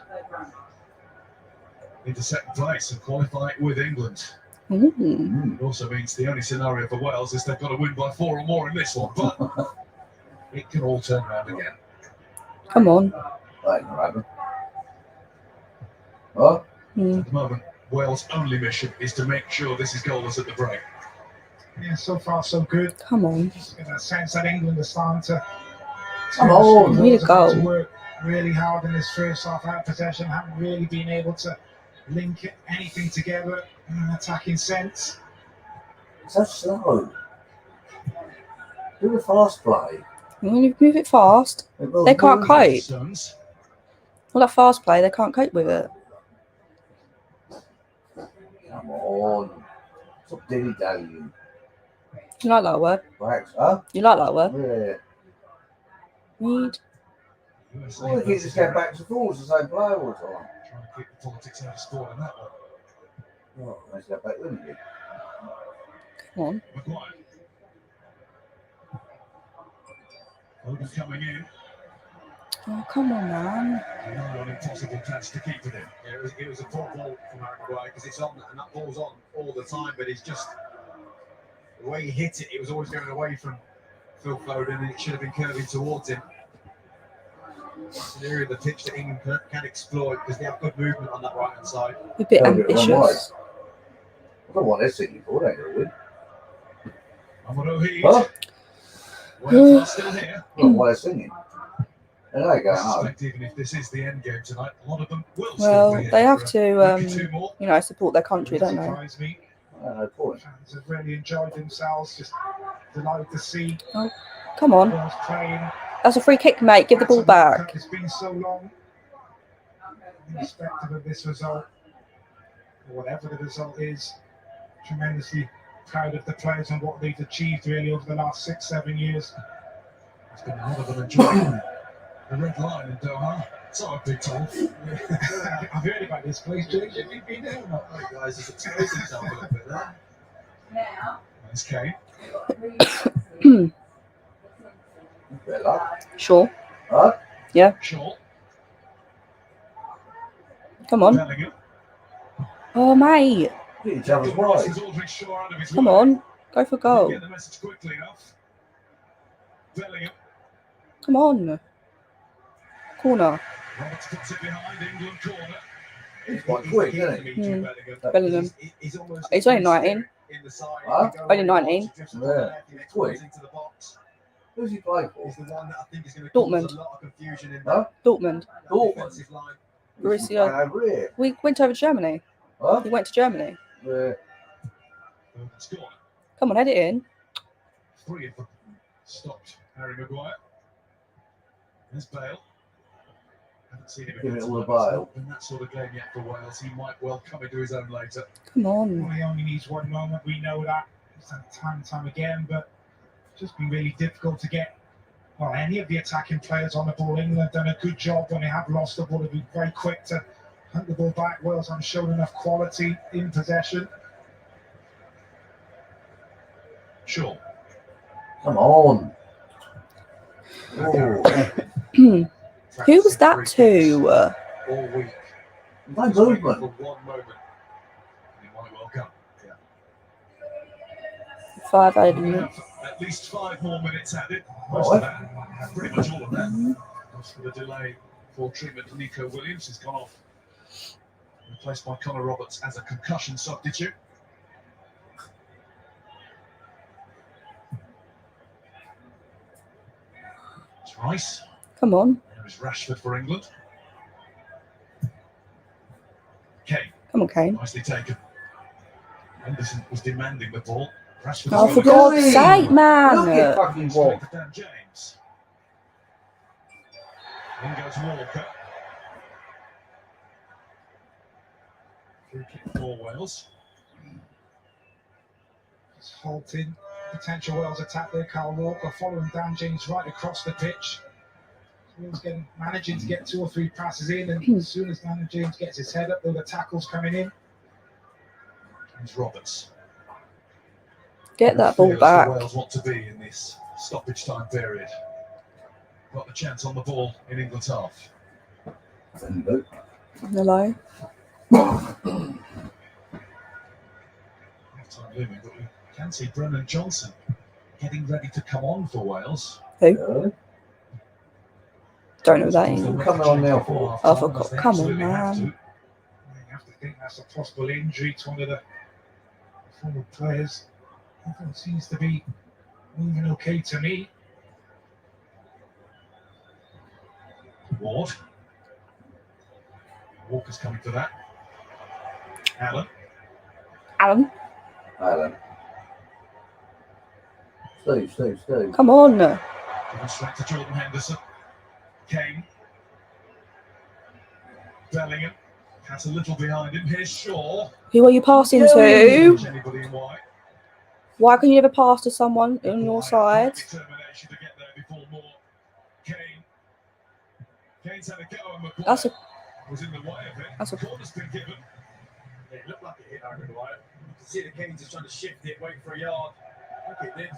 into second place and qualify with England. It also means the only scenario for Wales is they've got to win by 4 or more in this one, but it can all turn around again.
Come on.
That ain't gonna happen. What?
At the moment, Wales' only mission is to make sure this is goalless at the break.
Yeah, so far so good.
Come on.
Just in a sense that England are starting to
Come on,
we need a goal.
to work really hard in this first half out of possession. Haven't really been able to link anything together in an attacking sense.
It's so slow. Do the fast play.
When you move it fast, they can't cope.
Stones.
All that fast play, they can't cope with it.
Come on. Stop dilly dallying.
You like that word?
Wax, huh?
You like that word?
Yeah.
Need.
USA
Well, they just go back to forwards the same player all the time.
Trying to keep the politics out of sport in that one.
Oh, let's go back with it.
Come on.
Maguire. Hogan coming in.
Oh, come on, man.
Another one impossible catch to keep it in.
Yeah, it was a poor ball from Harry Maguire because it's on and that ball's on all the time, but it's just the way he hit it, it was always going away from Phil Foden and it should have been curving towards him. It's an area of the pitch that England can exploit because they have good movement on that right hand side.
A bit
Yeah, a bit
ambitious.
I don't want this City for that, do we?
Amaro Heed.
Huh?
Wales are still here.
I don't want singing. And they go
I
home.
suspect even if this is the end game tonight, a lot of them will
Well,
still be here.
they have
for
to,
maybe two more.
you know, support their country, don't they?
Surprise me.
No point.
Fans have really enjoyed themselves. Just delighted to see
Come on.
Wales playing.
That's a free kick, mate. Give the ball back.
It's been so long. Irrespective of this result, or whatever the result is, tremendously proud of the players and what they've achieved really over the last 6-7 years.
It's been a lot of them enjoying the red line in Doha. So big tall.
I've heard about this place, James. Have you been there or not?
Hey guys, there's a toast example a bit there.
Now,
Nice Kane.
Bit of luck.
Sure.
Huh?
Shaw.
Come on.
Bellingham.
Oh, mate.
Hit each other's
Good
wide.
passes, Aldridge Shaw out of his
Come
way.
on. Go for
Didn't
goal.
get the message quickly enough. Bellingham.
Come on. Corner.
Roberts puts it behind England corner.
He's quite quick, isn't he?
Hmm.
Bellingham.
Bellingham.
He's almost
He's only 19.
in the side.
Huh?
He can go
Only
where he
19.
wants, he drifts to the
Yeah.
left, he comes into the box.
Who's he play for?
He's the one that I think is going to
Dortmund.
cause a lot of confusion in
Huh?
Dortmund.
that
Dortmund.
defensive line.
Who's he
Borussia.
playing over here?
We went over to Germany.
Huh?
We went to Germany.
Yeah.
Foden's corner.
Come on, head it in.
3 of them stopped Harry Maguire. There's Bale. Haven't seen him
Give it
against
all a
Wales.
Bale.
In that sort of game yet for Wales. He might well come into his own later.
Come on.
Well, he only needs one moment. We know that. It's done time and time again, but it's just been really difficult to get any of the attacking players on the ball. England have done a good job when they have lost the ball. They've been very quick to hunt the ball back. Wales haven't shown enough quality in possession.
Sure.
Come on. Oh.
Who was that to?
All week.
No
Just waiting
movement.
for one moment. He might well come.
5 added
We
minutes.
have at least 5 more minutes added. Most of that, pretty much all of that. As for the delay for treatment, Nico Williams has gone off, replaced by Connor Roberts as a concussion substitute. It's Rice.
Come on.
There is Rashford for England. Kane,
Come on, Kane.
nicely taken. Henderson was demanding the ball. Rashford
Oh,
was
for
going
God's
Golly.
sake, man.
Look at fucking
straight
what.
to Dan James. In goes Walker. Free kick for Wales.
It's halting potential Wales attack there. Carl Walker following Dan James right across the pitch. Wales managing to get 2 or 3 passes in, and as soon as Dan James gets his head up, the tackles coming in.
Here's Roberts.
Get that ball
Feels
back.
the Wales want to be in this stoppage time period. Got the chance on the ball in England's half.
Hello.
Half time looming, but we can see Brennan Johnson getting ready to come on for Wales.
Who? Don't know that.
They'll make
Coming
a
on
change
now
before
for-
I
half-time,
forgot.
as they
Come on,
absolutely have
man.
to.
You have to think that's a possible injury to one of the former players. Everything seems to be moving okay to me.
Ward. Walker's coming for that. Allen.
Alan,
Alan. Steve.
come on.
Given straight to Jordan Henderson. Kane. Bellingham. Has a little behind him. Here's Shaw.
Who are you passing to?
Anybody in white.
Why can you never pass to someone on your side?
Determination to get there before more. Kane. Kane's had a go and McGuire
That's a
was in the way of it.
That's a-
Corner's been given.
It looked like it hit Aaron McGuire. You can see the Kane just trying to shift it, wait for a yard. I think it did.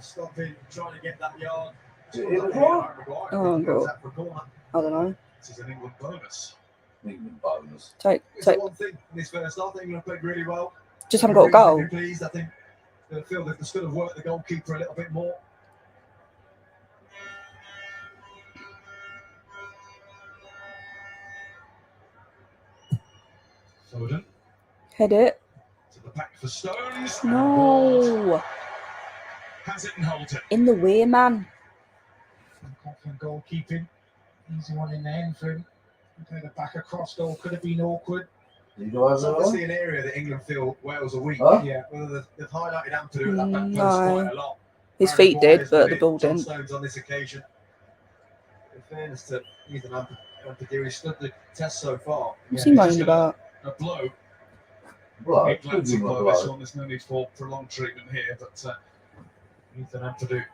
Stopping, trying to get that yard.
Oh, God. I don't know.
This is an England bonus.
England bonus.
Take.
It's the one thing in this first half. England played really well.
Just haven't got a goal.
Pleased. I think they feel that they should have worked the goalkeeper a little bit more.
Foden
Head it.
to the back for Stones.
No.
Has it and holds it.
In the way, man.
Confident goalkeeping. Easy one in the end for him. Okay, the back across goal could have been awkward.
You go
It's
over
obviously an area that England feel Wales are weak.
Huh?
Yeah.
Well, they've highlighted Ampadu at that back post
No.
quite a lot.
His
Aaron
feet
Maguire
did,
has
but the
been
ball
John
didn't.
Stones on this occasion. In fairness to Ethan Ampadu, he stood the test so far.
What's he moaning about?
A blow.
Blow.
A glancing blow. This
Blow.
one. There's no need for prolonged treatment here, but Ethan Ampadu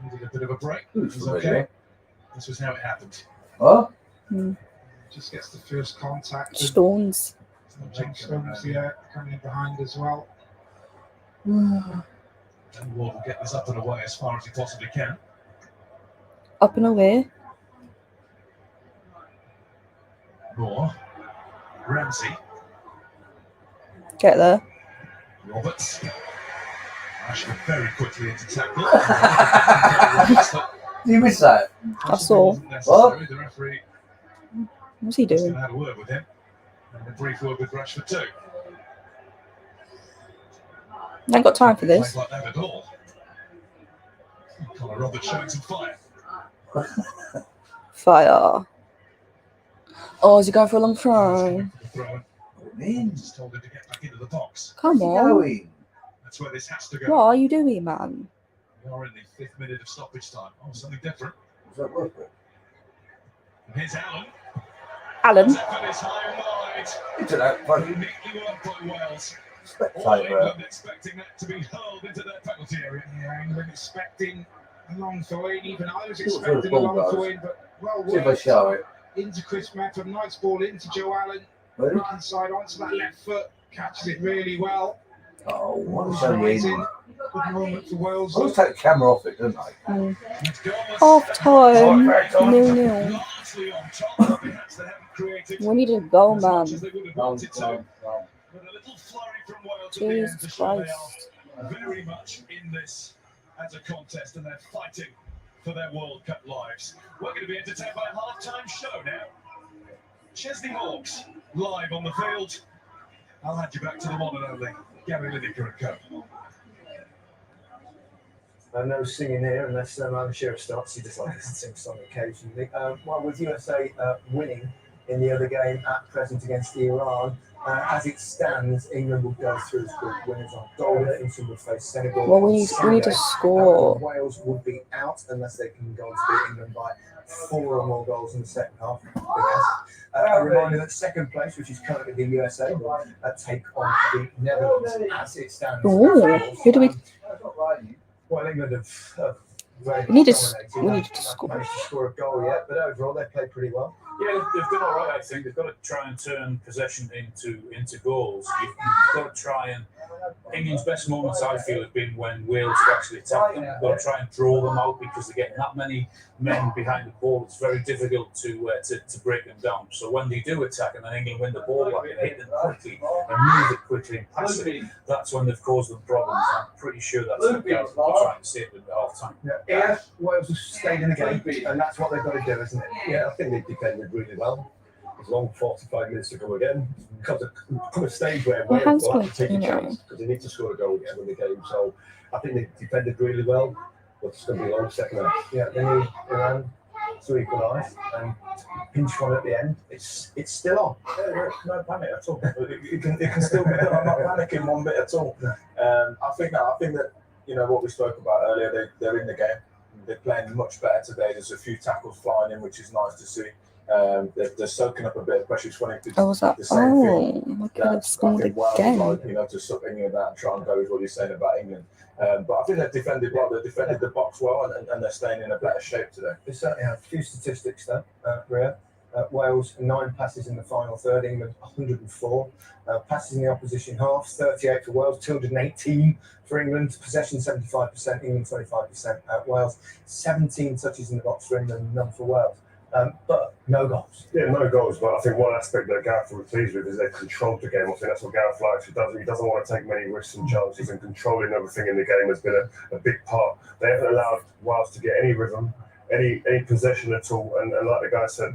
needed a bit of a break. It was okay. This was how it happened.
Huh?
Just gets the first contact.
Stones.
John Stones here coming in behind as well.
And Ward will get this up and away as far as he possibly can.
Up and away.
Moore. Ramsey.
Get there.
Roberts. Rashford very quickly into tackle.
Do you miss that?
I saw.
Wasn't necessary. The referee
What's he
was
doing?
going to have a word with him. And a brief word with Rashford too.
I ain't got time for this.
Like that at all. Connor Roberts showing some fire.
Fire. Oh, is he going for a long throw?
Throw.
In.
Just told him to get back into the box.
Come on.
Going.
That's where this has to go.
What are you doing, man?
We are in the 5th minute of stoppage time. Oh, something different.
Was that worth it?
And here's Allen.
Alan.
Effort is high and wide.
Into that fucking
Neatly worked by Wales. All
spectator.
England expecting that to be hurled into their penalty area.
Yeah, England expecting a long throw in. Even I was
See what
expecting a
ball
long
goes.
throw in, but well
See if I
worked.
show it.
Into Chris Method, nice ball into Joe Allen.
Ready?
Back inside onto that left foot, catches it really well.
Oh, what a show you.
Good moment for Wales.
I always take the camera off it, don't I?
It's goalless.
Half time. 0-0.
Largely on top. Perhaps they haven't created
We need a goal,
as
man.
much as they would have wanted to. But a little flurry from Wales at the end to
Jesus
show they
Christ.
are very much in this as a contest and they're fighting for their World Cup lives. We're going to be entertained by a half-time show now. Chesney Hawks live on the field. I'll hand you back to the one and only Gary Lineker and co.
No singing here unless I'm sure it starts. He just likes to sing song occasionally. Well, with USA winning in the other game at present against Iran, as it stands, England will go through as group winners on goal difference and will face Senegal.
Well,
on
we need to
Sunday.
score.
Wales would be out unless they can go on to beat England by 4 or more goals in the second half. A reminder that second place, which is currently the USA, will take on the Netherlands as it stands.
Ooh, who do we?
Well, England have
We need to
dominated.
we need to
Haven't
score.
managed to score a goal yet, but overall they played pretty well.
Yeah, they've done all right. I think they've got to try and turn possession into goals. You've got to try and. England's best moments, I feel, have been when Wales have actually attacked them. They've got to try and draw them out because they're getting that many men behind the ball. It's very difficult to break them down. So when they do attack and then England win the ball back and hit them quickly and move it quickly and pass it, that's when they've caused them problems. I'm pretty sure that's what Gareth was trying to save them at half time.
Yeah, Wales have stayed in the game, and that's what they've got to do, isn't it?
Yeah, I think they defended really well. There's long 45 minutes to go again. Because come a stage where
My hand's
Wales will have to take a
going, you know.
chance because they need to score a goal to win the game. So I think they defended really well, but it's going to be a long second half.
Yeah, they need Iran to equalise and pinch one at the end. It's still on.
No panic at all. It can still be done. I'm not panicking one bit at all. I think that what we spoke about earlier, they're in the game.
they're playing much better today. There's a few tackles flying in, which is nice to see. They're soaking up a bit of pressure. It's funny.
Oh, was that?
The same
Oh,
thing
I could have scored
I think Wales
again.
would like, you know, to suck England out and try and go with what you're saying about England. But I think they've defended well. They've defended the box well, and they're staying in a better shape today.
They certainly have. A few statistics though, Ria. Wales 9 passes in the final third, England 104. Passes in the opposition half, 38 for Wales, 218 for England. Possession 75%, England 25%. Wales 17 touches in the box for England, none for Wales. But no goals.
Yeah, no goals. But I think one aspect that Gareth will be pleased with is they've controlled the game. I think that's what Gareth likes. He doesn't want to take many risks and chances, and controlling everything in the game has been a big part. They haven't allowed Wales to get any rhythm, any possession at all. And like the guy said,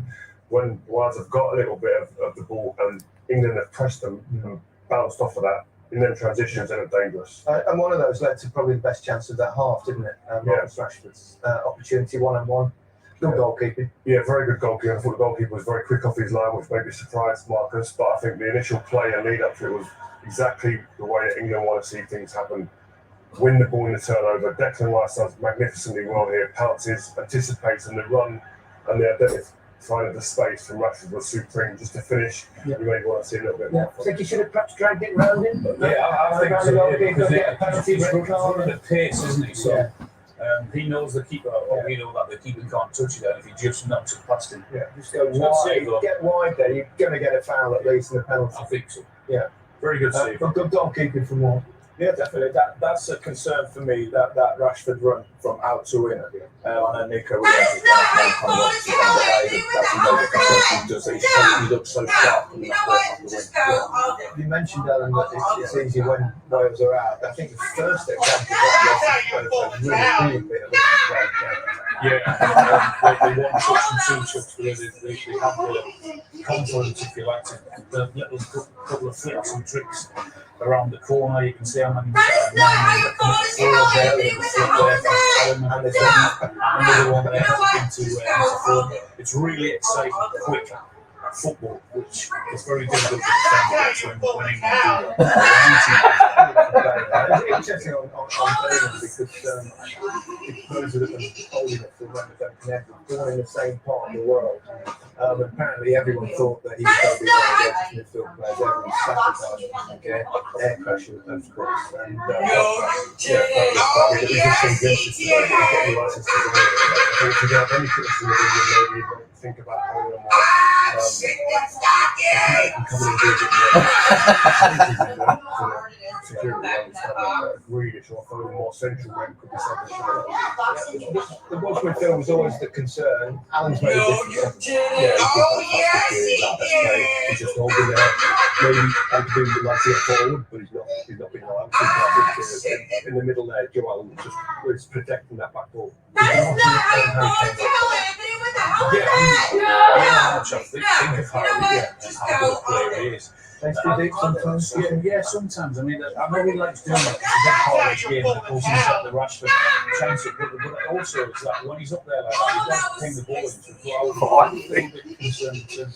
when Wales have got a little bit of the ball and England have pressed them and bounced off of that, in them transitions, they're dangerous.
And one of those led to probably the best chance of that half, didn't it? Marcus Rashford's opportunity, one-on-one. Good goalkeeping.
Yeah, very good goalkeeper. I thought the goalkeeper was very quick off his line, which maybe surprised Marcus, but I think the initial play and lead up to it was exactly the way that England want to see things happen. Win the ball in the turnover. Declan Rice does magnificently well here, pounces, anticipates, and the run and the identifying of the space from Rashford was supreme. Just to finish, you maybe want to see a little bit more.
I think you should have perhaps dragged it round him.
Yeah, I think so.
Because
he's running at pace, isn't he? So he knows the keeper, or we know that the keeper can't touch it, and if he just knocks it past him.
Yeah, just go wide. Get wide there, you're going to get a foul at least and a penalty.
I think so.
Yeah.
Very good save.
Good goalkeeping from Ward.
Yeah, definitely. That's a concern for me. That Rashford run from out to in. I know Nico Williams is he looks so sharp.
You mentioned, Alan, that it's easy when Wales are out. I think the first example of that was really bit of a
they won touch and two touch, but they have the confidence, if you like, the little couple of flicks and tricks around the corner. You can see how many and there's another one there into form. It's really exciting, quick football, which is very difficult to defend when England do that.
It's interesting on Birmingham because those that are old enough to remember Duncan Edwards, born in the same part of the world. Apparently, everyone thought that he was going to be one of the greatest midfield players ever. He sabotaged and get air pressure, of course. And we just seem vintage today. We've got the license to go in. If you have any criticism of England, maybe you don't think about how we are Greenish or a more central rank could be something. The Welshman film was always the concern. Alan's made a difference. He's just holding there. Maybe Anthony would like to get forward, but he's not been allowed to. In the middle there, Joe Allen was protecting that back ball.
Think of how good a player he is. Sometimes. Yeah, sometimes. I mean, I know he likes doing it. It's a big part of his game. Of course, he's got the Rashford chance it, but also it's like when he's up there like that, he doesn't ping the ball into. So I'm a little bit concerned in terms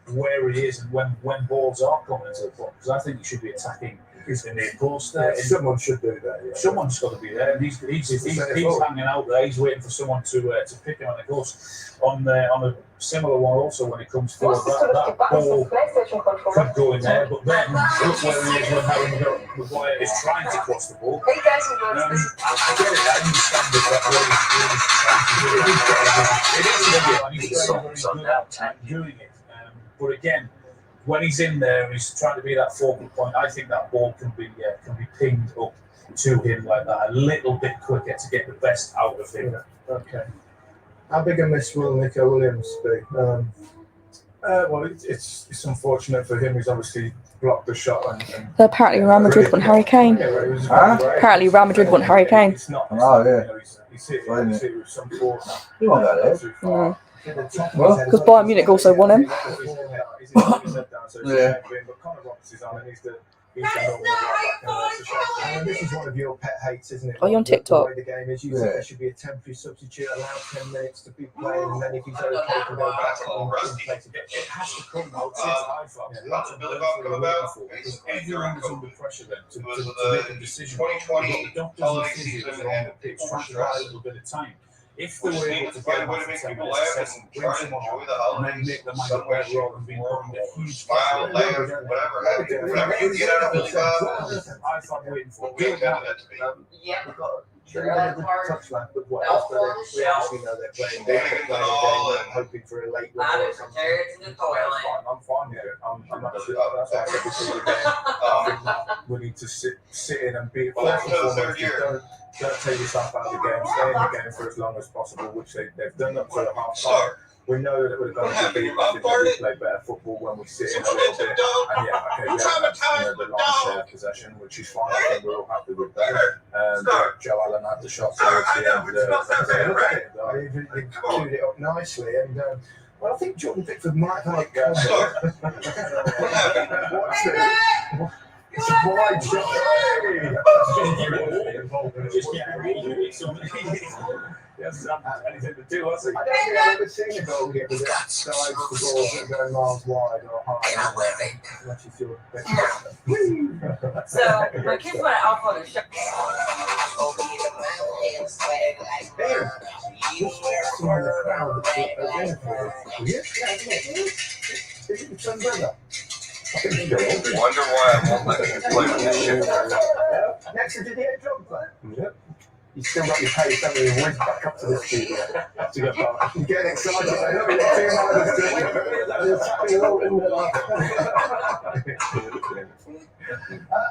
of where he is and when balls are coming into the box, because I think he should be attacking in the post there.
Someone should do that. Yeah.
Someone's got to be there, and he's hanging out there. He's waiting for someone to pick him. And of course, on a similar one also when it comes forward, that ball could go in there. But then look where he is when Harry Maguire is trying to cross the ball. I get it. I understand that he's trying to do it. It is very good at doing it. But again, when he's in there and he's trying to be that focal point, I think that ball can be pinged up to him like that a little bit quicker to get the best out of him.
Okay. How big a miss will Nico Williams be?
Well, it's unfortunate for him. He's obviously blocked the shot. And
apparently Real Madrid want Harry Kane. Apparently Real Madrid want Harry Kane.
It's not. He's hit with some force.
You want that,
because Bayern Munich also won him.
Yeah.
This is one of your pet hates, isn't it?
Are you on TikTok?
The way the game is, you think there should be a temporary substitute, allow 10 minutes to be playing, and then if he's okay, to go back on and play together.
It has to come out. That's because everyone is under pressure then to make a decision. The doctors and physios are on the pitch trying to buy a little bit of time. if they were able to get them after 10 minutes, assess them, bring someone on, and then make their mind up better rather than being put under huge
smile, laugh, whatever you get out of the
I thought waiting for it.
Yeah.
We've got a really good touchline with Wales, but we actually know they're playing a game and hoping for a late run or something.
I'm fine with it. I'm not sure. That's why I said before the game, I think we need to sit in and be first and foremost. Don't take yourself out of the game. Stay in the game for as long as possible, which they've done up to the half time. We know that we're going to be we play better football when we sit in a little bit. And yeah, okay, we have the lion's share of possession, which is fine. I think we're all happy with that. Joe Allen had the shot towards the end of the
They queued it up nicely, and well, I think Jordan Pickford might have a go. Watch it. It's a wide shot.
Just get a read. Yes, anything to do, has he?
I don't think I've ever seen a goal here with it dives the balls that go miles wide or high. Unless you feel a bit.
So my kids went off on a show.
There. Just in the crowd that's identified. Is it the son brother?
Wonder why I won't let you play with this shit.
Next to the head drum player.
Yep.
You still got your pay, don't you? Went back up to the studio to get back. You get excited. I know you're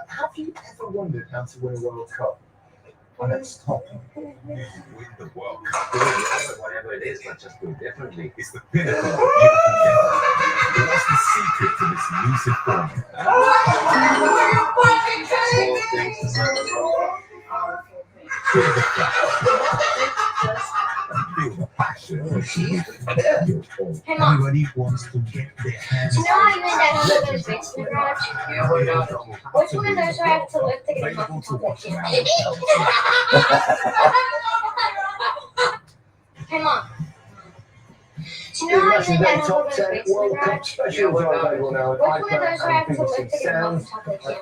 have you ever wondered how to win a World Cup? And it's top.
Win the World Cup. Whatever it is, let's just do it differently. It's the pinnacle of beautiful game. What's the secret to this elusive Feel the passion. Everybody wants to get their hands on
Which one of those do I have to lift to get
available to watch now.
Come on.
Imagine that top 10 World Cup specials are available now at iPad and BBC Sounds.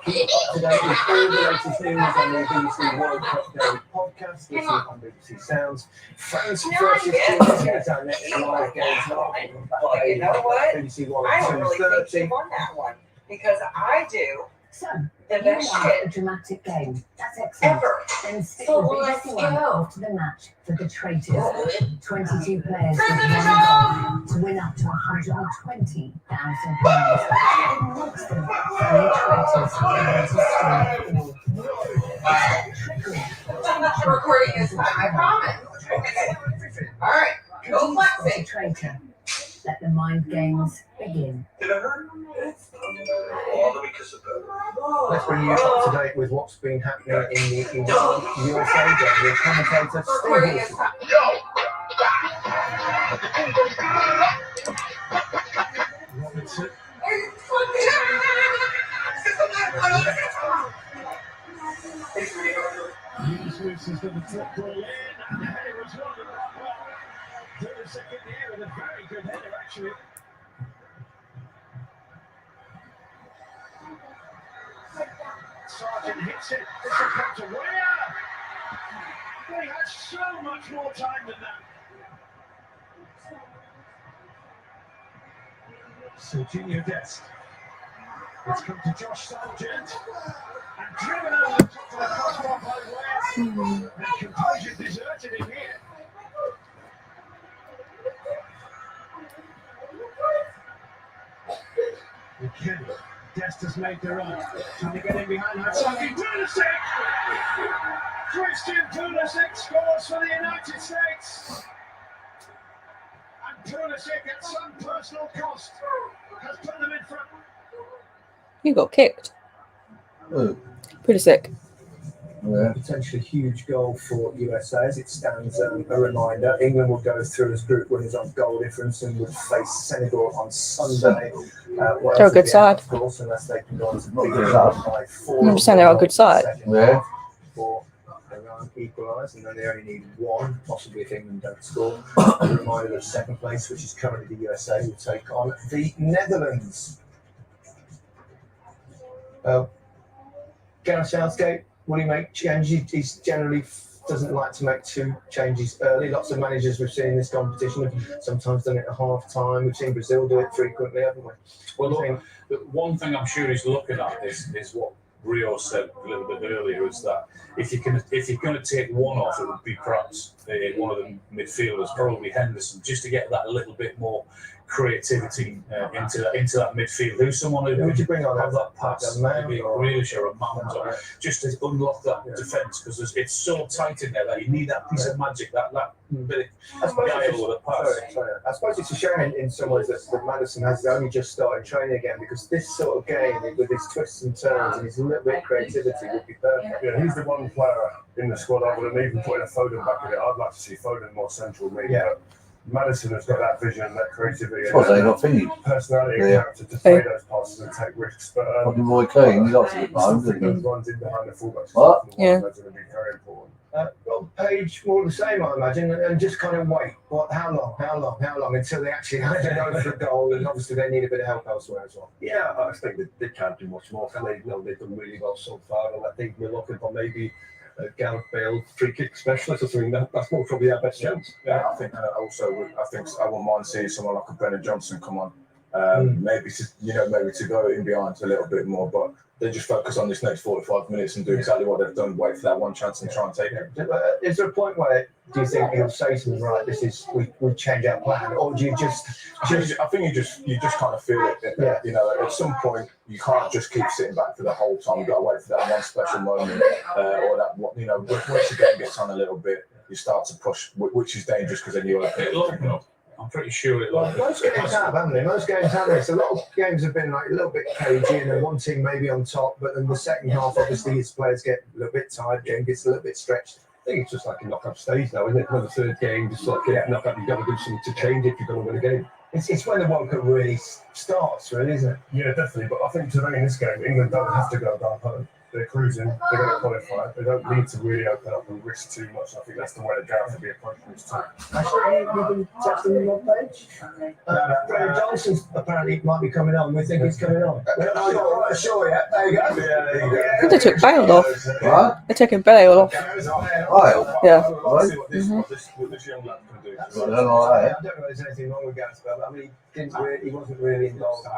Keep up to date with all the latest news on the BBC World Cup Daily podcast. Listen on BBC Sounds. France versus Tunisia is our next live game.
Well, you know what?
BBC One
I
at
don't really think you won that one because I do
So,
the best
a
shit
dramatic game. That's excellent.
ever.
Then stick
So
with
let's
BBC One
go.
after the match for the traitors. 22 players with one goal to win up to £120,000. It makes them three traitors in the history of
Recording this time, I promise. Okay. All right. Go flexing.
a traitor. Let the mind games begin.
Did I hurt? Oh, let me kiss it better.
Let's bring you up to date with what's been happening in the USA game. Your commentator, Steve
Recording
Wilson.
this time.
Robinson. Hughes is going to take ball in, and the header was won. To the second year with a very good header, actually. Sargent hits it. This will come to Weir. They had so much more time than that. Serginho Dest. It's come to Josh Sargent. And driven over the top of the crossbar by Weir. And composure deserted him here. McKenna. Dest has made the run. Trying to get in behind Hatsaki. Pulisic! Christian Pulisic scores for the United States. And Pulisic at some personal cost has put them in front.
You got kicked. Pretty sick.
Potentially huge goal for USA as it stands. A reminder: England will go through as group winners on goal difference and would face Senegal on Sunday. Wales
They're a good side.
of course, unless they can go on to beat them by 4.
I'm just saying they're a good side.
Yeah.
For Iran equalise, and then they only need one, possibly if England don't score. A reminder that second place, which is currently the USA, will take on the Netherlands. Gareth Southgate, will he make changes? He's generally doesn't like to make two changes early. Lots of managers we've seen in this competition have sometimes done it at half time. We've seen Brazil do it frequently, haven't we?
Well, look, the one thing I'm sure he's looking at is what Rio said a little bit earlier, is that if you're going to take one off, it would be perhaps one of the midfielders, probably Henderson, just to get that a little bit more creativity into that midfield. Who's someone who
would you bring on
have that pass, maybe
or
Grealish or a Mount, or just to unlock that defence, because it's so tight in there that you need that piece of magic, that bit of guile with a pass.
I suppose it's a shame in some ways that Maddison has only just started training again, because this sort of game with his twists and turns and his little bit of creativity would be perfect.
Yeah, he's the one player in the squad I wouldn't even put in a Foden back in it. I'd like to see Foden more central, maybe. Yeah. Madison has got that vision, that creativity, personality and character to play those passes and take risks. But
Roy Keane, he's obviously
those runs in behind the fullbacks.
Yeah.
That's going to be very important.
Well, Page, more of the same, I imagine, and just kind of wait. How long until they actually have to go for a goal? And obviously, they need a bit of help elsewhere as well.
Yeah, I think they can't do much more. Can they? You know, they've done really well so far, and I think we're looking for maybe Gareth Bale free kick specialist or something. That's more probably our best chance.
Yeah, I think also I wouldn't mind seeing someone like a Brennan Johnson come on. Maybe to go in behind a little bit more, but they just focus on this next 45 minutes and do exactly what they've done. Wait for that one chance and try and take it.
Is there a point where do you think he'll say to them, right, this is we change our plan, or do you just?
I think you just kind of feel it.
Yeah.
You know, at some point you can't just keep sitting back for the whole time. You've got to wait for that one special moment, or that once the game gets on a little bit, you start to push, which is dangerous because then you'll open up. I'm pretty sure it will.
Most games have, haven't they? Most games have this. A lot of games have been like a little bit cagey and then one team maybe on top, but then the second half, obviously, his players get a little bit tired, game gets a little bit stretched.
I think it's just like a knock-up stage now, isn't it? Another third game, just like knock-up, you've got to do something to change if you're going to win a game.
It's when the World Cup really starts, really, isn't it?
Yeah, definitely. But I think today in this game, England don't have to go down home. They're cruising. They're going to qualify. They don't need to really open up and risk too much. I think that's the way that Gareth will be approaching this team.
Actually, you've been texting him on Page. Brennan Johnson apparently might be coming on. We think he's coming on. We're not quite sure yet. There you go.
Yeah, there you go.
I think they took Bale off.
What?
They're taking Bale off.
Bale?
Yeah.
Let's see what this young lad can do.
I don't know
I don't know if there's anything wrong with Gareth Bale. I mean, he wasn't really involved.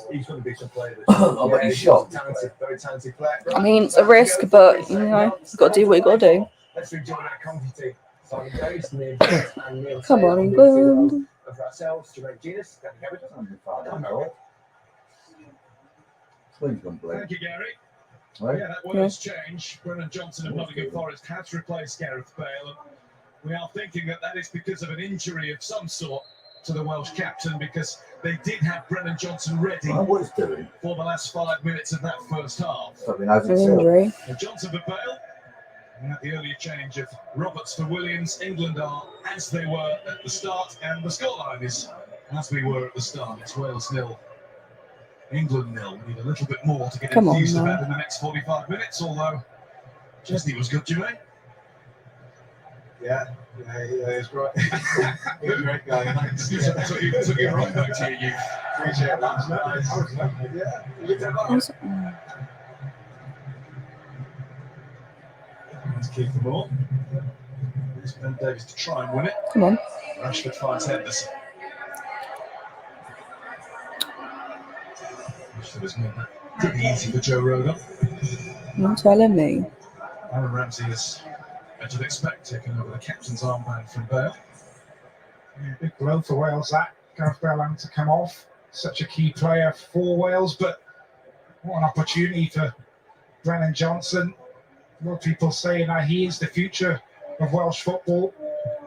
He's going to be some player.
I bet he's shot.
Very talented player.
I mean, it's a risk, but you've got to do what you got to do.
Let's rejoin that community. Simon Davis, Neil and Neil.
Come on, England.
Of ourselves, Jermaine Genus, Danny Cabot.
Thank you, Gary. Yeah, that was change. Brennan Johnson of Nottingham Forest has replaced Gareth Bale. We are thinking that is because of an injury of some sort to the Welsh captain, because they did have Brennan Johnson ready for the last 5 minutes of that first half.
Injury.
Johnson for Bale. And at the earlier change of Roberts for Williams, England are as they were at the start, and the scoreline is as we were at the start. It's Wales 0, England 0. We need a little bit more to get enthused about in the next 45 minutes, although Chesney was good, Jermaine.
Yeah, he's great. He's a great guy. Thanks.
Took you right back to your youth.
Appreciate that. Yeah.
Let's keep the ball. Here's Ben Davies to try and win it.
Come on.
Rashford finds Henderson. Rashford has made that pretty easy for Joe Rogan.
You're telling me.
Aaron Ramsey is, as you'd expect, taking over the captain's armband from Bale.
Yeah, big blow for Wales, that. Gareth Bale having to come off. Such a key player for Wales, but what an opportunity for Brennan Johnson. A lot of people saying that he is the future of Welsh football.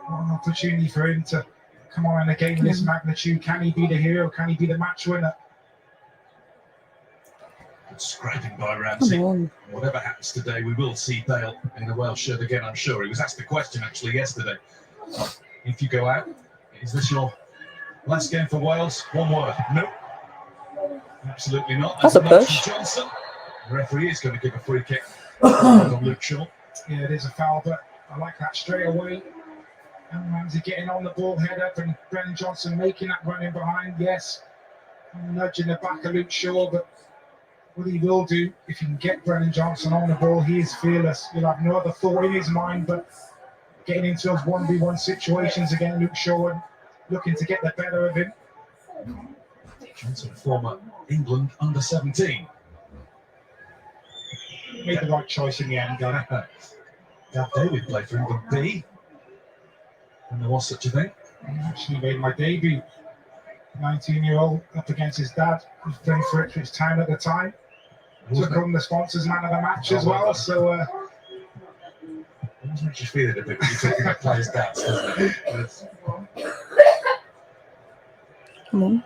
What an opportunity for him to come on in a game of this magnitude. Can he be the hero? Can he be the match winner?
Good scraping by Ramsey. Whatever happens today, we will see Bale in a Welsh shirt again, I'm sure. He was asked the question actually yesterday. If you go out, is this your last game for Wales? One word. Nope. Absolutely not.
That's a push.
Johnson. The referee is going to give a free kick. On Luke Shaw.
Yeah, it is a foul, but I like that straight away. And Ramsey getting on the ball, head up, and Brennan Johnson making that run in behind. Yes, nudging the back of Luke Shaw, but what he will do if you can get Brennan Johnson on the ball. He is fearless. He'll have no other thought in his mind but getting into those 1v1 situations again. Luke Shaw looking to get the better of him.
Johnson, former England under-17.
Made the right choice in the end, Gary.
Gav David played for England B. And there was such a thing.
I actually made my debut. 19-year-old up against his dad, who was playing for Ipswich Town at the time. Took home the sponsors man of the match as well. So
it always makes you feel it a bit when you're talking about players' dads, doesn't it?
Come on.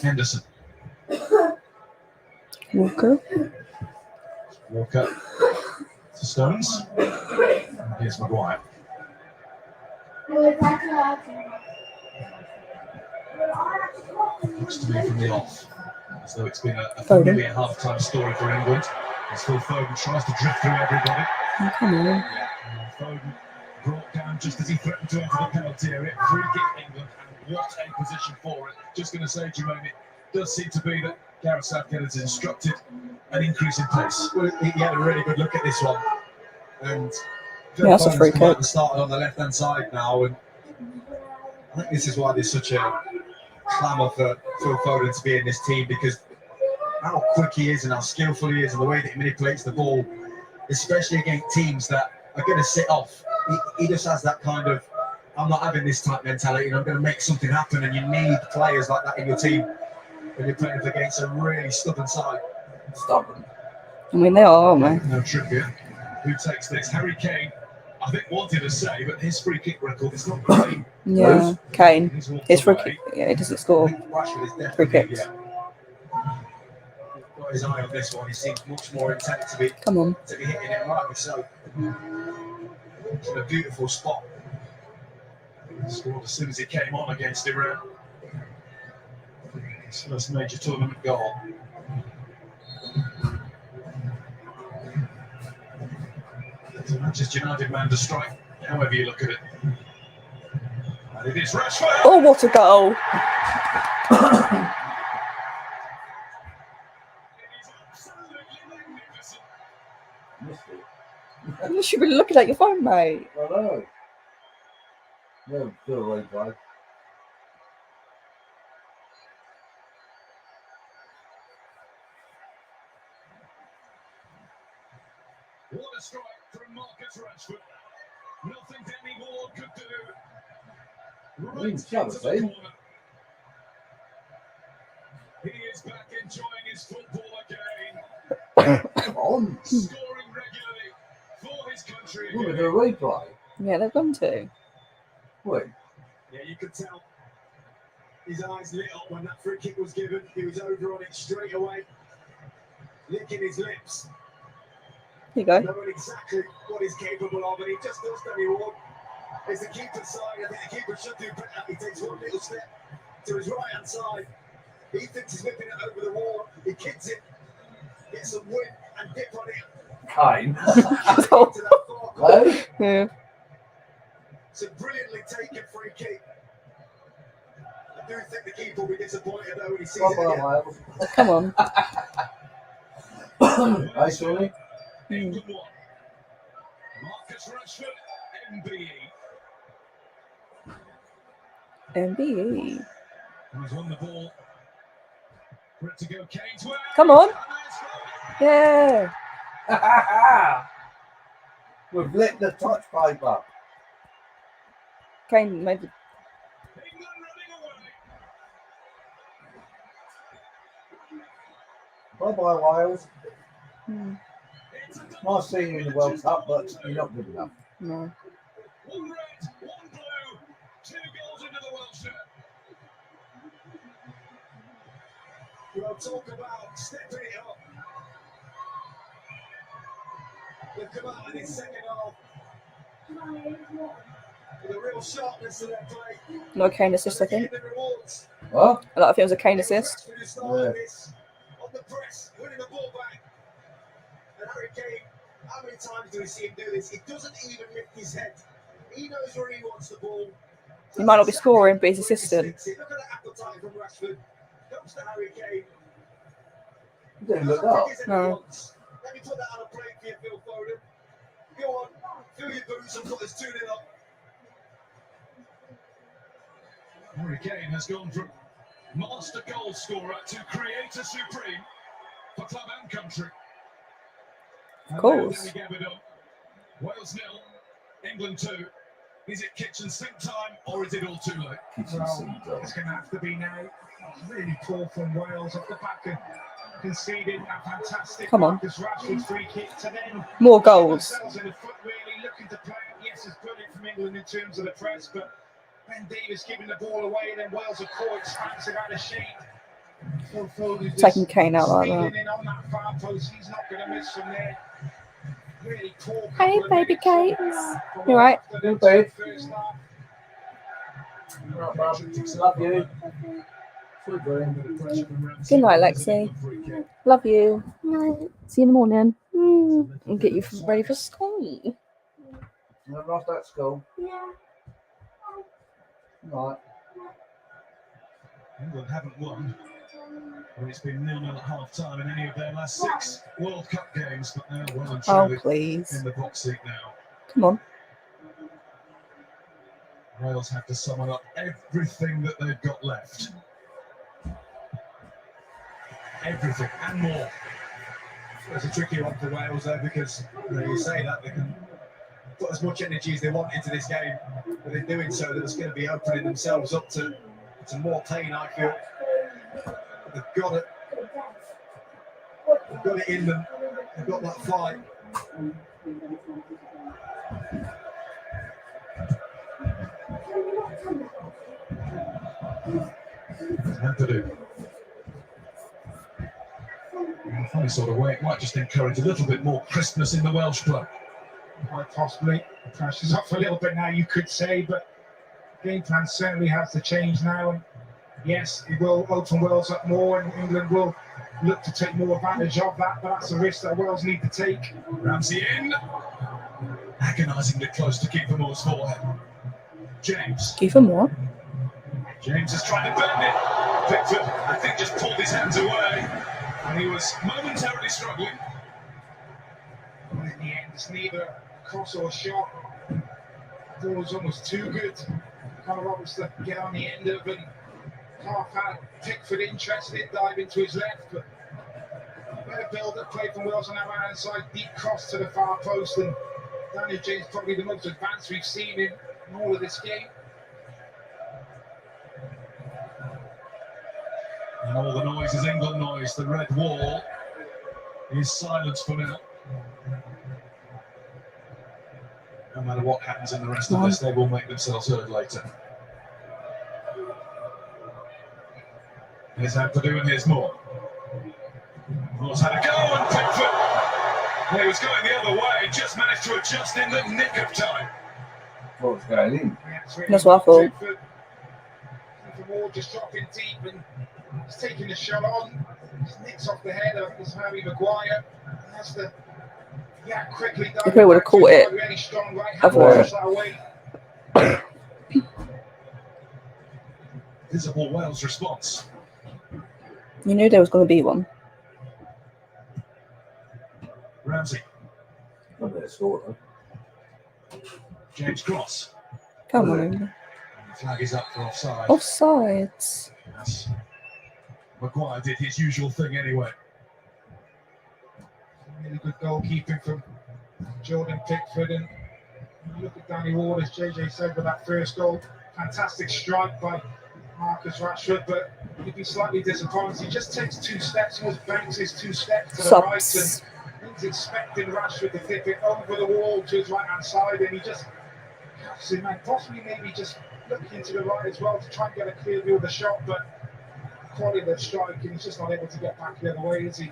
Henderson.
Walker.
Walker to Stones. And here's Maguire. Looks to me from the off as though it's been a familiar half-time story for England. As Phil Foden tries to drift through everybody.
Oh, come on.
And Foden brought down just as he threatened to enter the penalty area. Free kick England, and what a position for it. Just going to say, Jermaine, it does seem to be that Gareth Southgate has instructed an increase in pace.
Well, he had a really good look at this one. And
Yeah, that's a free kick.
Started on the left-hand side now, and I think this is why there's such a clamour for Phil Foden to be in this team, because how quick he is and how skillful he is and the way that he manipulates the ball, especially against teams that are going to sit off. He just has that kind of, I'm not having this type mentality and I'm going to make something happen, and you need players like that in your team when you're playing against a really stubborn side.
Stubborn.
I mean, they are, aren't they?
No Trippier, who takes this. Harry Kane, I think, wanted to say, but his free kick record is not great.
Yeah, Kane. His free kick. Yeah, he doesn't score free kicks.
Got his eye on this one. He seems much more intent to be
Come on.
hitting it right. So it's a beautiful spot.
He scored as soon as he came on against Iran. His first major tournament goal. It's a Manchester United man to strike, however you look at it. And it is Rashford.
Oh, what a goal! You should be looking at your phone, mate.
I know. No, still right, right.
What a strike from Marcus Rashford. Nothing Danny Ward could do. Right into the corner. He is back enjoying his football again.
Come on.
Scoring regularly for his country.
We're going to replay.
Yeah, they've gone to.
Wait.
Yeah, you could tell his eyes lit up when that free kick was given. He was over on it straight away, licking his lips.
Here you go.
Knowing exactly what he's capable of, and he just does Danny Ward. It's the keeper's side. I think the keeper should do better. He takes one little step to his right hand side. He thinks he's whipping it over the wall. He kicks it, gets some whip and dip on it.
Kind.
Yeah.
It's a brilliantly taken free kick. I do think the keeper will be disappointed though when he sees it again.
Come on.
Hi, Sonny.
England won. Marcus Rashford, MBE.
MBE.
Who's won the ball? For it to go Kane's way.
Come on. Yeah.
We've lit the touch pipe up.
Kane made the...
Bye-bye, Wales. Nice seeing you in the World Cup, but you're not good enough.
No.
One red, one blue, 2 goals into the Welsh shirt.
We'll talk about stepping it up. They've come out in his second half with a real sharpness to their play.
No Kane assist, I think.
What?
I like if it was a Kane assist.
Yeah.
On the press, winning the ball back. And Harry Kane, how many times do we see him do this? He doesn't even lift his head. He knows where he wants the ball.
He might not be scoring, but he's assistant.
Look at that appetite from Rashford. Comes to Harry Kane.
You didn't look up.
No.
Let me put that on a plate for you, Phil Foden. Go on, fill your boots and put this 2-0 up.
Harry Kane has gone from master goal scorer to creator supreme for club and country.
Of course.
Wales 0, England 2. Is it kitchen sink time or is it all too late?
Well, it's going to have to be now. Really poor from Wales off the back of conceding a fantastic
Come on.
Marcus Rashford free kick to then
More goals.
themselves in the foot, really looking to play. Yes, it's brilliant from England in terms of the press, but Ben Davies giving the ball away, and then Wales are caught, smacks it out of shape. Phil Foden just
Taking Kane out like
speeding
that.
in on that far post. He's not going to miss from there. Really poor.
Hey, baby Kates. You right?
Good, babe.
First half.
Love you. Sweet dream.
Good night, Lexi. Love you. Night. See you in the morning. And get you ready for school.
You never off that school?
Yeah.
Right.
England haven't won. Well, it's been 0-0 at half-time in any of their last 6 World Cup games, but now well and
Oh,
truly
please.
in the box seat now.
Come on.
Wales have to summon up everything that they've got left. Everything and more.
It's a tricky one for Wales though, because you say that they can put as much energy as they want into this game, but in doing so, they're just going to be opening themselves up to more pain, I feel. They've got it. They've got it in them. They've got that fight.
Have to do. In a funny sort of way, it might just encourage a little bit more crispness in the Welsh club.
Quite possibly. Pressure's up a little bit now, you could say, but game plan certainly has to change now. And yes, it will open Wales up more, and England will look to take more advantage of that, but that's a risk that Wales need to take.
Ramsey in. Agonisingly close to Kiefer Moore's forehead. James.
Kiefer Moore.
James is trying to bend it. Pickford, I think, just pulled his hands away. And he was momentarily struggling.
And in the end, it's neither a cross or a shot. The ball was almost too good. Connor Roberts to get on the end of, and half had Pickford interested, dive into his left, but better build-up play from Wales on our right-hand side, deep cross to the far post, and Daniel James probably the most advanced we've seen in all of this game.
And all the noise is England noise. The red wall is silence for now. No matter what happens in the rest of this, they will make themselves heard later. Here's Ampadu and here's Moore. Moore's had a go, and Pickford, and he was going the other way, just managed to adjust in the nick of time.
What's going in?
That's what I thought.
Moore just dropping deep, and he's taking the shot on. Just nicks off the head of Harry Maguire. And that's the quickly
If they would have caught it,
really strong right hand
otherwise.
that away.
Visible Wales response.
You knew there was going to be one.
Ramsey.
Not that score,
James Cross.
Come on. England.
The flag is up for offside.
Offsides.
Yes. Maguire did his usual thing anyway.
Really good goalkeeping from Jordan Pickford, and you look at Danny Ward, as JJ said, with that first goal. Fantastic strike by Marcus Rashford, but he'd be slightly disappointed. He just takes 2 steps, almost banks his 2 steps to the right, and he's expecting Rashford to flip it over the wall to his right hand side, and he just catches him, and possibly maybe just looking to the right as well to try and get a clear view of the shot, but quality of the strike, and he's just not able to get back the other way, is he?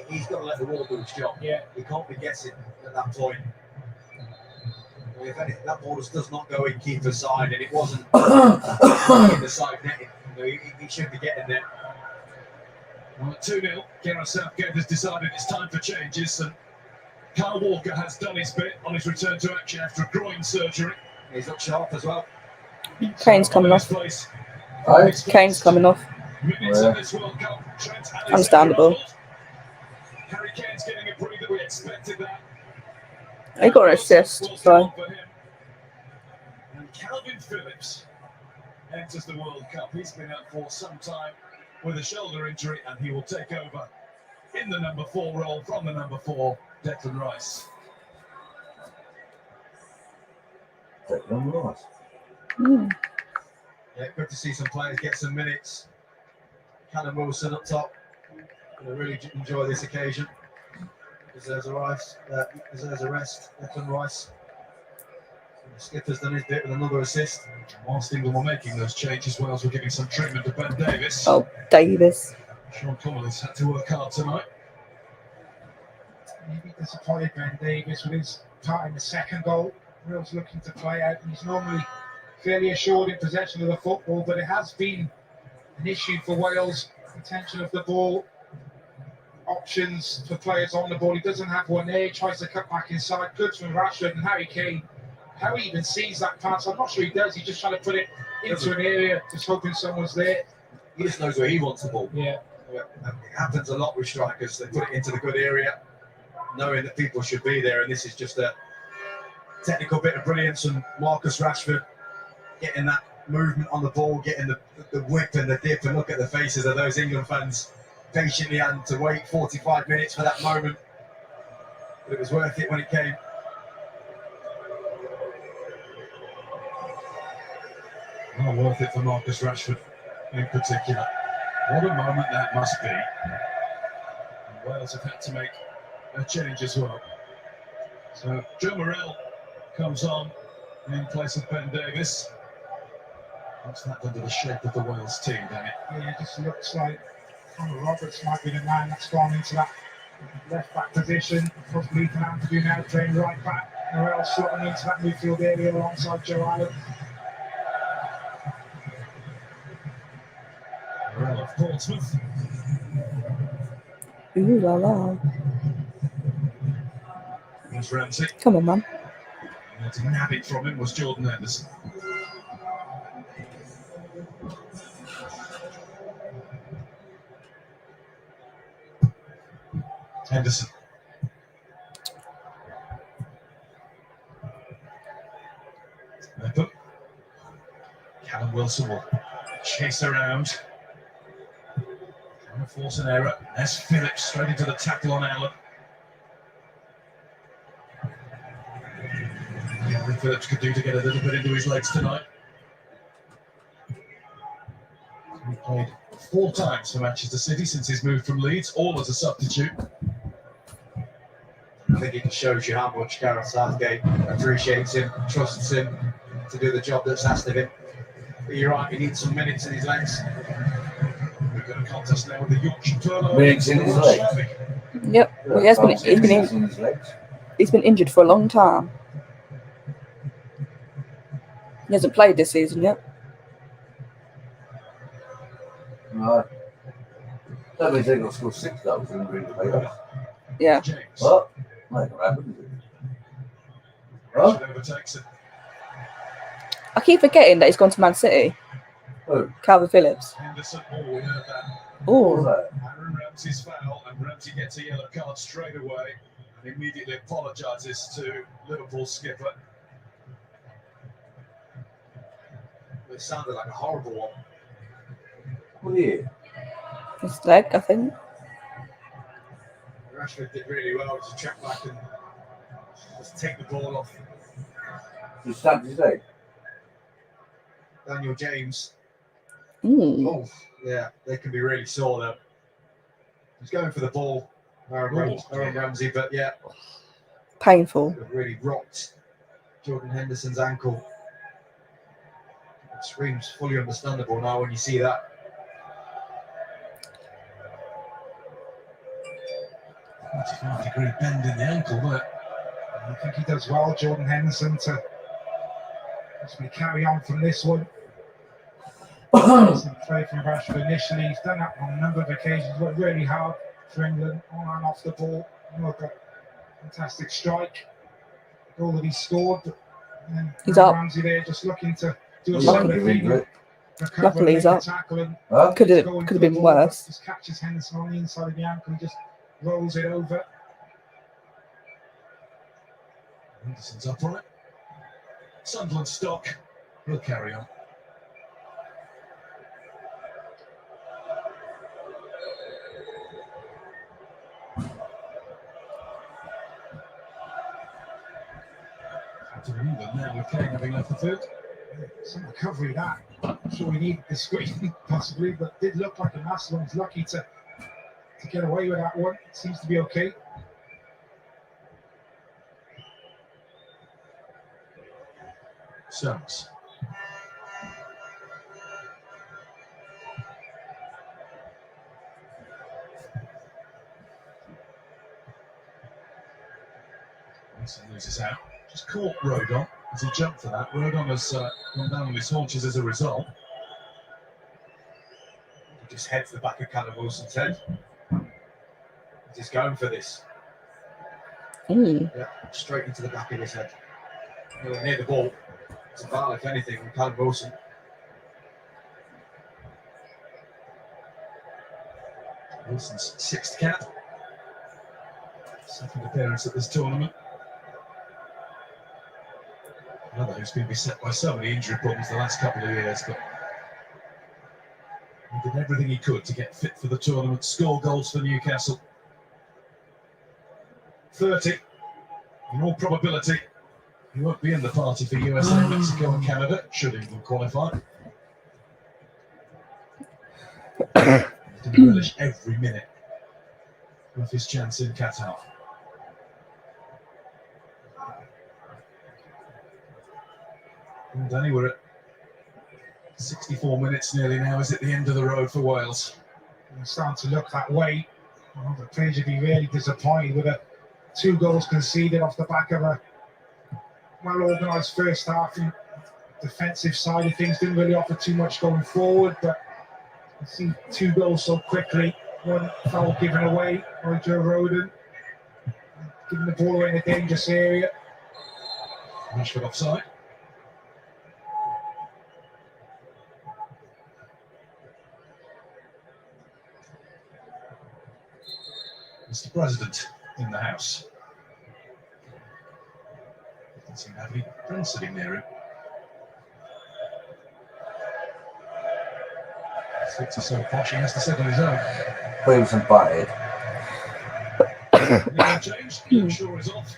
He's got to let the wall do his job.
Yeah.
He can't be guessing at that point. If that ball does not go in keeper's side, and it wasn't in the side netting, he should be getting there.
Well, 2-0, Gareth Southgate has decided it's time for changes, and Kyle Walker has done his bit on his return to action after a groin surgery.
He's up sharp as well.
Kane's coming off.
Aye.
Kane's coming off.
Yeah.
Understandable.
Harry Kane's getting a breather. We expected that.
He got an assist, so
And Calvin Phillips enters the World Cup. He's been out for some time with a shoulder injury, and he will take over in the number 4 role from the number 4, Declan Rice.
Declan Rice.
Yeah, good to see some players get some minutes. Callum Wilson up top. Gonna really enjoy this occasion. Deserves a rest. Declan Rice. The skipper's done his bit with another assist.
Whilst England were making those changes, Wales were giving some treatment to Ben Davis.
oh, Davis.
Sean Connolly's had to work hard tonight.
Maybe disappointed Ben Davis with his part in the second goal. Wales looking to play out. He's normally fairly assured in possession of the football, but it has been an issue for Wales. Retention of the ball, options for players on the ball. He doesn't have one there. He tries to cut back inside. Good from Rashford and Harry Kane. How he even sees that pass, I'm not sure he does. He's just trying to put it into an area, just hoping someone's there.
He just knows where he wants the ball.
Yeah.
It happens a lot with strikers. They put it into the good area, knowing that people should be there, and this is just a technical bit of brilliance from Marcus Rashford, getting that movement on the ball, getting the whip and the dip, and look at the faces of those England fans patiently had to wait 45 minutes for that moment. But it was worth it when it came.
Not worth it for Marcus Rashford in particular. What a moment that must be. And Wales have had to make a change as well. So Joe Morrell comes on in place of Ben Davis. What's that done to the shape of the Wales team, Danny?
Yeah, it just looks like Conor Roberts might be the man that's gone into that left back position. Possibly Ethan Ampadu now playing right back. Morrell slotting into that midfield area alongside Joe Allen.
Morrell of Portsmouth.
Ooh la la.
There's Ramsey.
Come on, man.
And to nab it from him was Jordan Henderson. Henderson. Nepo. Callum Wilson will chase around. Trying to force an error. There's Phillips straight into the tackle on Allen. Everything Phillips could do to get a little bit into his legs tonight. He played 4 times for Manchester City since his move from Leeds, all as a substitute.
I think it shows you how much Gareth Southgate appreciates him, trusts him to do the job that's asked of him. But you're right, he needs some minutes in his legs.
We've got a contest now with the Yorkshire Turbo.
Minutes in his legs.
Yep. Well, he's been injured for a long time. He hasn't played this season yet.
Right. That means they've got to score 6 goals in the playoffs.
Yeah.
What? Not gonna happen, is it? Huh?
Overtakes it.
I keep forgetting that he's gone to Man City.
Who?
Calvin Phillips.
Henderson, we heard that.
Oh.
Aaron Ramsey's foul, and Ramsey gets a yellow card straight away and immediately apologises to Liverpool's skipper.
It sounded like a horrible one.
Well, yeah.
His leg, I think.
Rashford did really well to track back and just take the ball off.
Just stabbed his leg.
Daniel James.
Mm.
Oh, yeah, they can be really sore though. He's going for the ball, Aaron Ramsey, but yeah.
Painful.
It really rocked Jordan Henderson's ankle. It screams fully understandable now when you see that.
That's a 5-degree bend in the ankle, but
I think he does well, Jordan Henderson, to possibly carry on from this one. Some play from Rashford initially. He's done that on a number of occasions. Worked really hard for England, on and off the ball. Look, a fantastic strike. The goal that he scored, but And
He's up.
Ramsey there just looking to do a
He's
similar
lucky
thing.
he's injured.
Recover
Luckily
and
he's
make a
up.
tackle and
Huh?
Could have
going for the
been
ball,
worse.
Just catches Henderson on the inside of the ankle and just rolls it over.
Henderson's up on it. Sunderland stock. He'll carry on. To England now with Kane having left the field.
Some recovery that. I'm sure we needed the screen possibly, but did look like a massive one. He's lucky to get away with that one. It seems to be okay.
Stones. Wilson loses out. Just caught Rodon as he jumped for that. Rodon has gone down on his haunches as a result.
He just heads the back of Callum Wilson's head. He's just going for this. Yeah, straight into the back of his head. Nowhere near the ball. It's a foul, if anything, on Callum Wilson.
Wilson's sixth cap. Second appearance at this tournament. Another who's been beset by so many injury problems the last couple of years, but he did everything he could to get fit for the tournament, score goals for Newcastle. 30. In all probability, he won't be in the party for USA, Mexico and Canada, should England qualify. He relish every minute of his chance in Qatar. And Danny, we're at 64 minutes nearly now. Is it the end of the road for Wales?
It's starting to look that way. Well, the players would be really disappointed with 2 goals conceded off the back of a well-organised first half. And defensive side of things didn't really offer too much going forward, but I see 2 goals so quickly. One foul given away by Joe Rodon, giving the ball away in a dangerous area.
Rashford offside. Mr. President in the house. Doesn't seem to have any friends sitting near him. Six or so posh, he has to sit on his own.
Beavis and Butthead.
No change. Ian Shaw is off.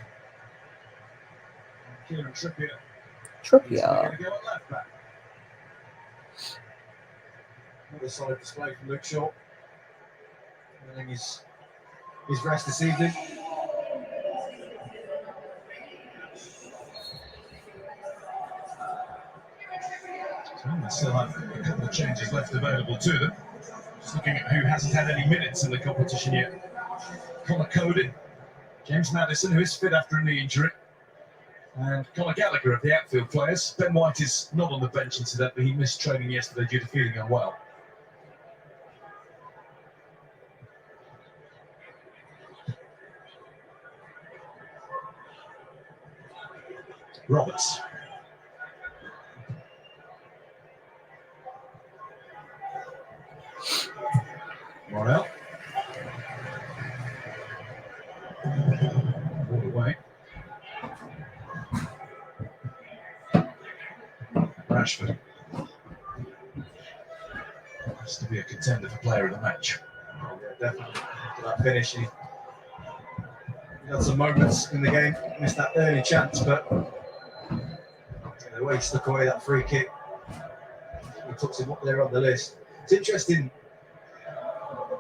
Kieran Trippier.
Trippier.
Go at left back.
Another solid display from Luke Shaw. Winning his rest this evening.
They still have a couple of changes left available to them. Just looking at who hasn't had any minutes in the competition yet. Connor Cody, James Maddison, who is fit after a knee injury, and Conor Gallagher of the outfield players. Ben White is not on the bench incidentally. He missed training yesterday due to feeling unwell. Roberts. Morel. All the way. Rashford. Has to be a contender for player of the match.
Yeah, definitely. After that finish, he had some moments in the game. Missed that early chance, but the way he stuck away that free kick, he puts him up there on the list. It's interesting,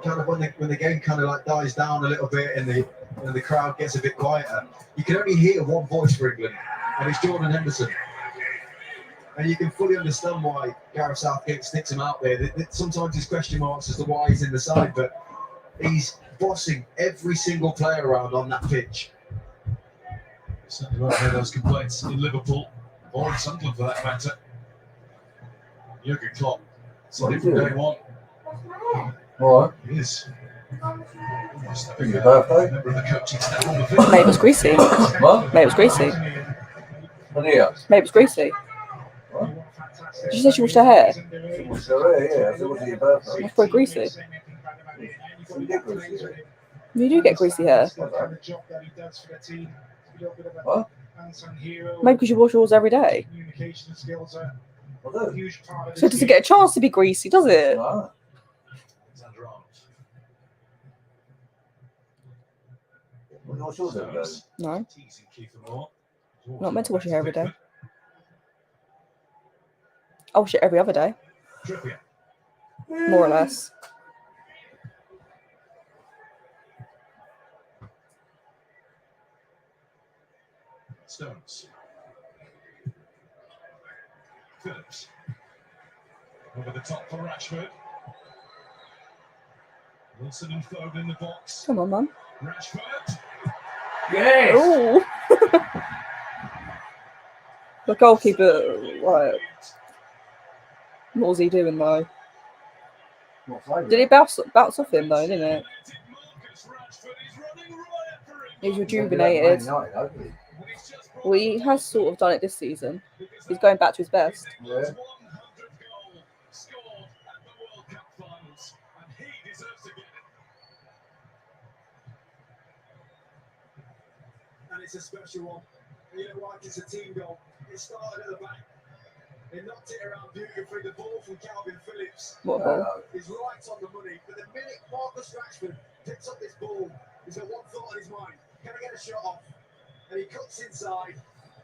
kind of when the game kind of like dies down a little bit and the crowd gets a bit quieter, you can only hear one voice for England, and it's Jordan Henderson. And you can fully understand why Gareth Southgate sticks him out there. Sometimes there's question marks as to why he's in the side, but he's bossing every single player around on that pitch.
Certainly won't hear those complaints in Liverpool or in Sunderland for that matter. Jurgen Klopp said it from day one.
What?
He is. Almost a
Your birthday?
member of the coaching staff on the field.
Mate, it was greasy.
What?
Mate, it was greasy.
And here.
Maybe it's greasy. Did you say she washed her hair?
She washed her hair, yeah. So was it your birthday?
That's probably greasy.
You get greasy hair.
You do get greasy hair.
What?
Maybe because you wash yours every day.
I do.
So does it get a chance to be greasy, does it?
No. What do you wash yours every day?
No. Not meant to wash your hair every day. I wash it every other day. More or less.
Stones. Phillips. Over the top for Rashford. Wilson and Foden in the box.
Come on, Mum.
Rashford.
Yes!
Ooh. The goalkeeper, right. What was he doing though? Did he bounce off him though, didn't it? He's rejuvenated. Well, he has sort of done it this season. He's going back to his best.
Yeah.
And it's a special one. You know why? It's a team goal. It started at the back. They knocked it around beautifully. The ball from Calvin Phillips
What ball?
is right on the money. But the minute Marcus Rashford picks up this ball, he's got one thought on his mind. Can I get a shot off? And he cuts inside,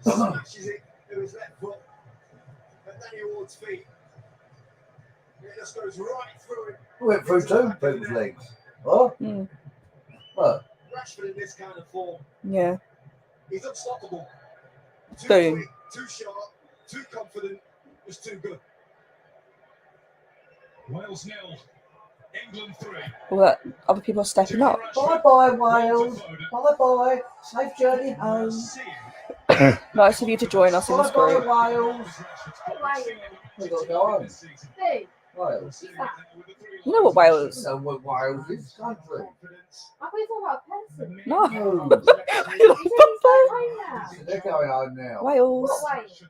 smashes it with his left foot at Danny Ward's feet. It just goes right through him.
Went through two people's legs. What?
Mm.
What?
Rashford in this kind of form,
Yeah.
he's unstoppable. Too
Boom.
quick, too sharp, too confident, just too good.
Wales 0. England 3.
All that other people are stepping up.
Bye bye, Wales. Bye bye. Safe journey home.
Nice of you to join us in this
Bye
group.
bye, Wales. We got to go home. Wales.
You know what Wales?
You know what Wales is? Country.
I thought you were talking about a person.
No.
They're going home now.
Wales.
What Wales?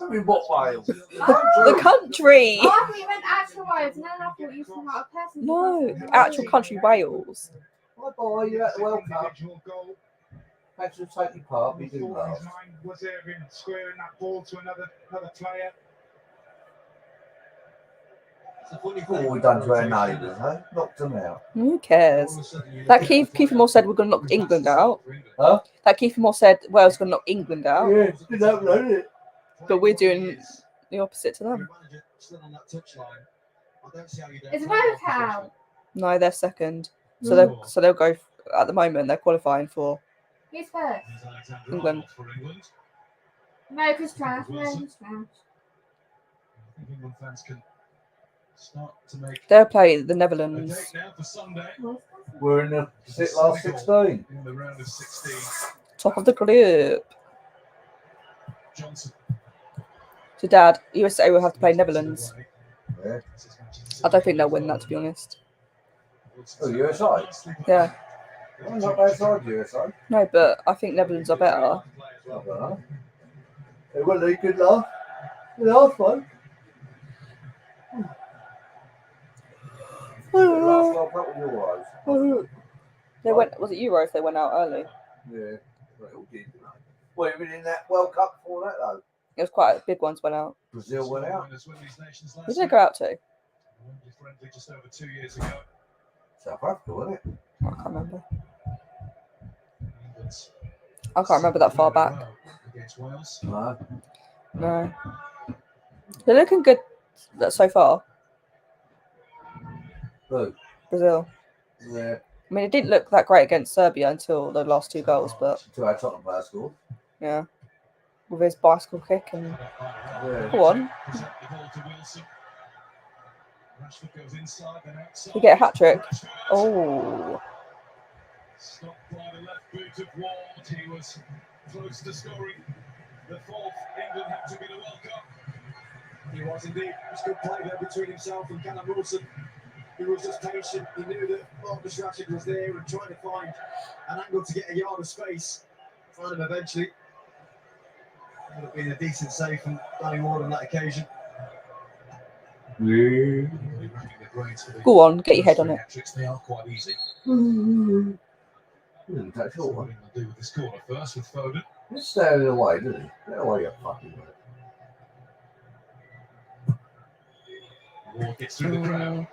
I mean, what Wales?
The country.
Oh, I thought you meant actual Wales, and then I thought you were talking about a person.
No, the actual country Wales.
Bye bye, you're at the World Cup. Thanks for taking part. We do
His
well.
mind was there in squaring that ball to another player.
It's a funny
What
thing.
have we done to our neighbours, eh? Knocked them out.
Who cares? That Kiefer Moore said we're going to knock England out.
Huh?
That Kiefer Moore said Wales going to knock England out.
Yeah, didn't happen, did it?
But we're doing the opposite to them.
Is Wales out?
No, they're second. So they'll go, at the moment, they're qualifying for
Who's first?
England.
America's trash. America's trash.
I think England fans can start to make
They'll play the
a
Netherlands.
date now for Sunday
We're in the last 16.
in the round of 16.
Top of the group.
Johnson.
So, Dad, USA will have to play Netherlands.
Yeah.
I don't think they'll win that, to be honest.
Oh, USA?
Yeah.
I'm not bad side, USA.
No, but I think Netherlands are better.
I don't know. It wasn't a good laugh. The last one. The last World Cup was Euros.
They went. Was it Euros? They went out early.
Yeah. They all did, didn't they? Well, even in that World Cup before that, though.
It was quite big ones went out.
Brazil went out.
Who did they go out to?
Just over 2 years ago.
South Africa, wasn't it?
I can't remember. I can't remember that far back.
Against Wales.
No.
No. They're looking good so far.
Who?
Brazil.
Yeah.
I mean, it didn't look that great against Serbia until the last two goals, but
To our Tottenham player scored.
yeah. With his bicycle kick and
Yeah.
go on.
Present the ball to Wilson. Rashford goes inside, then outside.
You get a hat trick. Oh.
Stopped by the left boot of Ward. He was close to scoring the fourth. England had to get a World Cup.
He was indeed. It was good play there between himself and Callum Wilson. He was just patient. He knew that Marcus Rashford was there and trying to find an angle to get a yard of space. Found him eventually. Would have been a decent save from Danny Ward on that occasion.
Go on, get your head on it.
They are quite easy.
Didn't touch all
What
one.
do with this corner first with Foden.
Just stay out of the way, didn't he? Get away, you fucking way.
Ward gets through the crowd.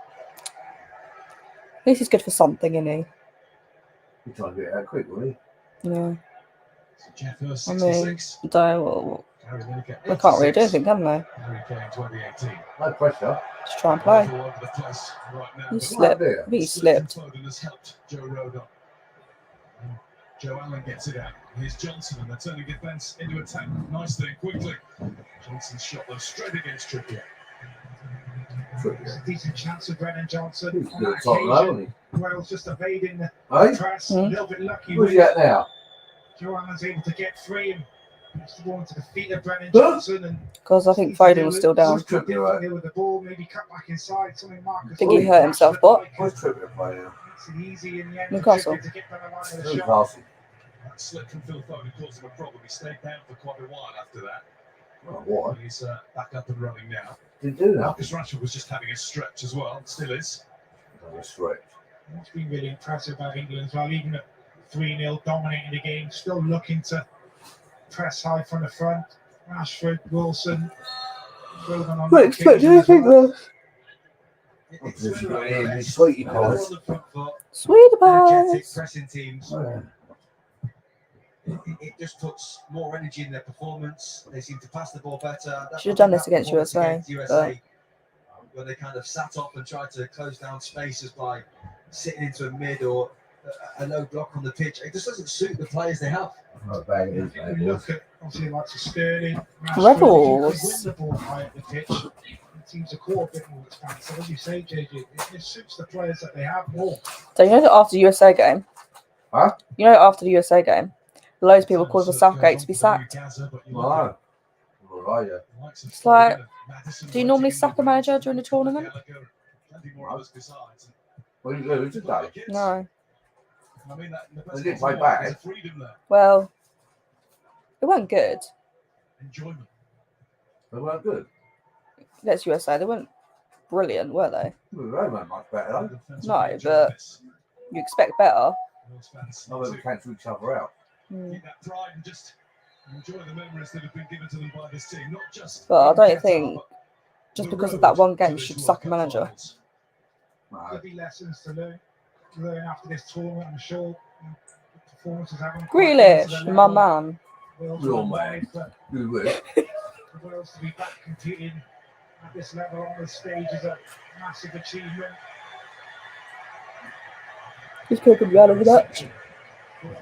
At least he's good for something, isn't he?
He tried to get out quick, wasn't he?
Yeah.
So Jeff Hurst,
I mean,
66.
they
Gary Lineker,
can't really do
86.
anything, can they?
Harry playing 2018.
No pressure.
Just try and play.
All over the place right now.
You
But
slipped. I think he slipped.
Foden has helped Joe Rodon. Joe Allen gets it out. Here's Johnson, and they're turning defence into attack nicely and quickly. Johnson's shot though straight against Trippier.
It's a decent chance of Brennan Johnson.
He's
On
good
that
at top level,
occasion,
isn't
Wales just evading the
Hey?
press. A little bit lucky.
he? Where's he at now?
Joe Allen's able to get free and just going to the feet of Brennan
Huh?
Johnson. And
Because I think Foden was still down.
Where's Trippier at?
with the ball, maybe cut back inside. Something Marcus.
I think he hurt himself, but
Where's Trippier playing now?
It's easy in the end.
Newcastle.
To get down the line with a shot.
Newcastle.
That slip from Phil Foden caused him a problem. He stayed down for quite a while after that.
Oh, what?
He's back up and running now.
Did he do that?
Marcus Rashford was just having a stretch as well. Still is.
That was stretch.
It's been really impressive about England as well. Even at 3-0, dominating the game, still looking to press high from the front. Rashford, Wilson, building on
What
that
expect
occasion
you
as
think
well.
though?
Sweetie pies.
Sweet
Energetic
pies.
pressing teams. It just puts more energy in their performance. They seem to pass the ball better.
Should have done this against USA.
When they kind of sat off and tried to close down spaces by sitting into a mid or a low block on the pitch. It just doesn't suit the players they have.
If you look at obviously like Sterling,
Rebels.
If you win the ball high at the pitch, the teams are caught a bit more expansive. As you say, JJ, it suits the players that they have more.
So you know that after the USA game?
Huh?
You know after the USA game, loads of people called for Southgate to be sacked.
Wow. All right, yeah.
It's like, do you normally sack a manager during the tournament?
What did you do today?
No.
They didn't play bad.
Well, it weren't good.
They weren't good.
That's USA. They weren't brilliant, were they?
Well, they weren't much better, though.
No, but you expect better.
No, they cancel each other out.
Keep that pride and just enjoy the memories that have been given to them by this team. Not just.
But I don't think just because of that one game you should sack a manager.
There'll be lessons to learn after this tournament. I'm sure the performances haven't.
Grealish, my man.
Your man. Who will?
For Wales to be back competing at this level on this stage is a massive achievement.
He's talking about over that.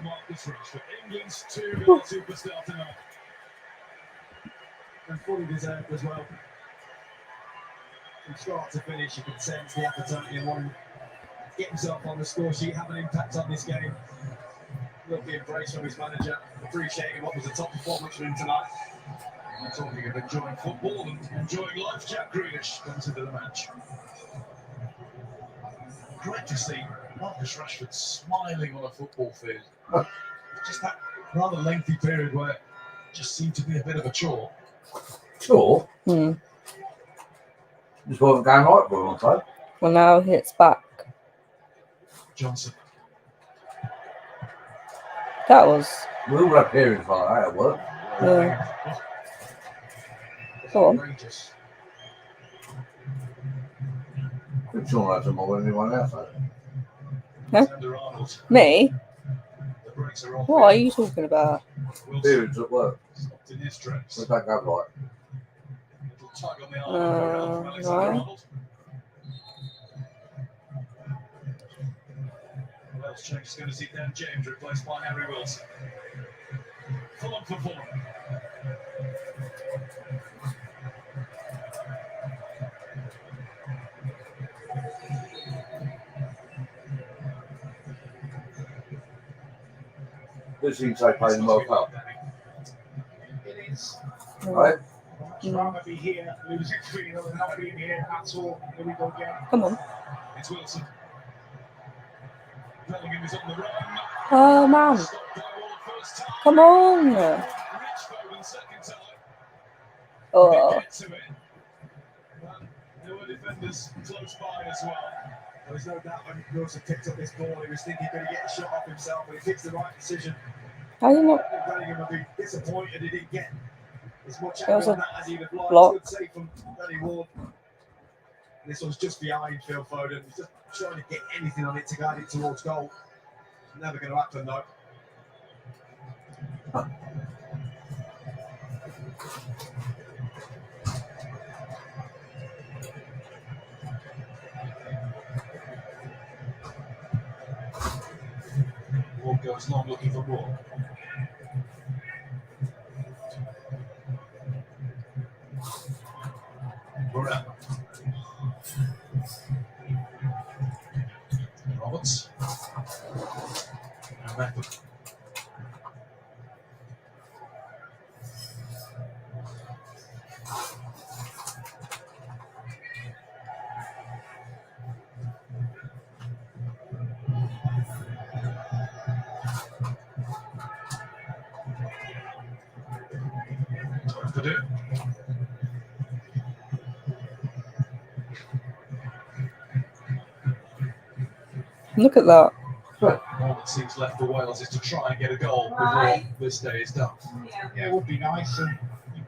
Marcus Rashford, England's 2-0 superstar tonight.
And fully deserved as well. From start to finish, you can sense the appetite in one. Get himself on the score sheet, have an impact on this game. Love the embrace from his manager, appreciating what was a top performance from him tonight.
And talking of enjoying football and enjoying life, Jack Grealish comes into the match. Great to see Marcus Rashford smiling on a football field. Just that rather lengthy period where it just seemed to be a bit of a chore.
Sure.
Hmm.
Just wasn't going right for him, so.
Well, now it's back.
Johnson.
That was.
We all have periods like that at work.
Yeah. Go on.
Outrageous.
I'm sure that's more than anyone else.
Huh?
Alexander Arnold.
Me?
The brakes are off.
What are you talking about?
Periods at work.
Stopped in his tracks.
We don't go right.
Little tug on the arm from Alexander
right.
Arnold. Wales change is going to see Dan James replaced by Harry Wilson. Fulham for Fulham.
This seems like playing the World Cup.
It is.
Right?
I'd rather be here losing 3-0 than not being here at all. Here we go again.
Come on.
It's Wilson. Bellingham is on the run.
Oh, man.
Stopped by Ward first time.
Come on.
Rich Foden second time.
Oh.
There were defenders close by as well.
There's no doubt when Wilson picked up this ball, he was thinking he could get a shot off himself, but he picks the right decision.
How do you not?
Bellingham would be disappointed he didn't get as much
There was
out of
a
that as he'd have liked.
block.
Good save from Danny Ward. This one's just behind Phil Foden. He's just trying to get anything on it to guide it towards goal. Never going to happen though.
Ward goes long looking for more. Burrell. Roberts. And Method. Purdue.
Look at that.
All that seems left for Wales is to try and get a goal before this day is done.
Yeah, it would be nice, and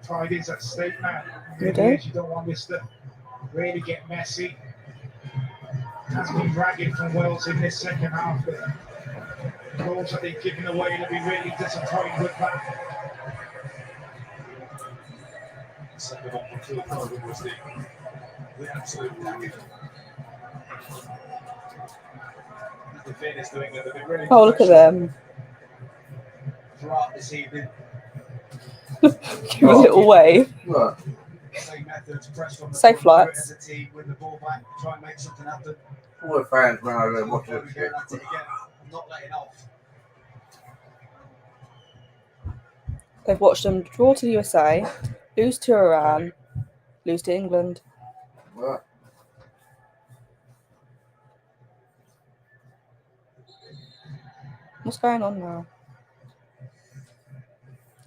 pride is at stake now.
You
It
do?
is, you don't want this to really get messy. Has been dragging from Wales in this second half. The goals that they've given away, they'll be really disappointed with that.
The second one from Phil Foden was the absolute dagger.
The fairness to England, they've been really
Oh, look at them.
throughout this evening.
Give a little wave.
Same methods, press from the
Safe
front,
flights.
as a team, win the ball back, try and make something happen.
All the fans ran over and watched
There
it.
we go, that's it again. I'm not letting off.
They've watched them draw to the USA, lose to Iran, lose to England.
Well,
What's going on now?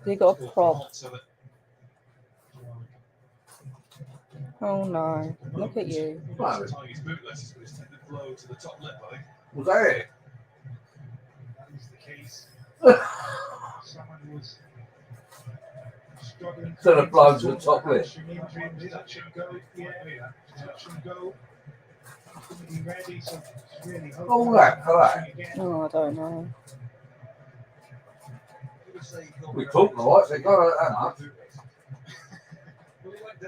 They got a prop. Oh no! Look at you.
Tiger's bootless, but it's taken a blow to the top lip, I think.
was that it?
That is the case. Someone was struggling.
So the blow to the top lip.
Touch and go. Yeah, touch and go. Be ready, so it's really
All that for that.
Oh, I don't know.
We talked a lot, so it got that much.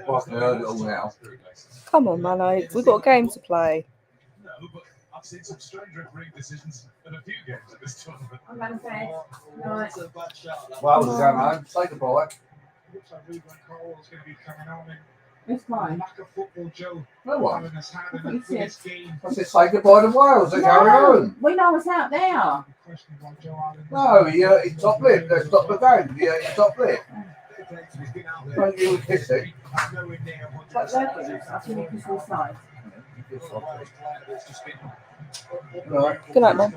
Well, I heard it all now.
Come on, Mano. We've got a game to play.
No, but I've seen some strange refereeing decisions in a few games at this tournament.
I'm going to bed. Right.
Well, we're going home. Say goodbye.
Looks like Ruben Cole's going to be coming on in
It's fine.
lack of football, Joe.
No one.
Has had in this game.
I said say goodbye to Wales. They're going home.
We know what's out there.
Questioned by Joe Allen.
No, he top lip. They stopped the game. Yeah, he top lip. Don't you kiss it.
But Logan, that's really kiss the side.
Right.
Good night, Mum.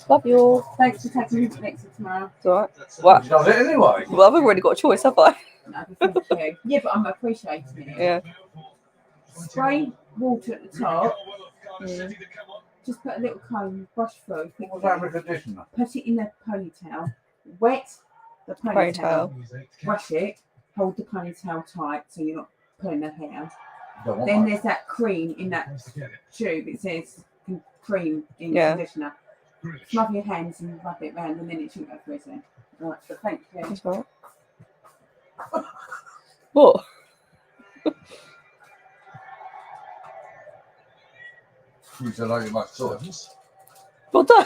Love you all.
Thanks for taking me to next tomorrow.
It's alright. What?
She does it anyway.
Well, I've already got a choice, have I?
No, thank you. Yeah, but I'm appreciating it.
Yeah.
Spray water at the top.
Mm.
Just put a little comb, brush through.
What's that with the conditioner?
Put it in the ponytail. Wet the ponytail. Brush it. Hold the ponytail tight so you're not pulling the hair.
Don't want
Then
that.
there's that cream in that tube. It says cream in
Yeah.
conditioner. Smother your hands and rub it round and then it shouldn't go freezing. Right, so thank you.
That's right. What?
You said I get my sauce.
Well done.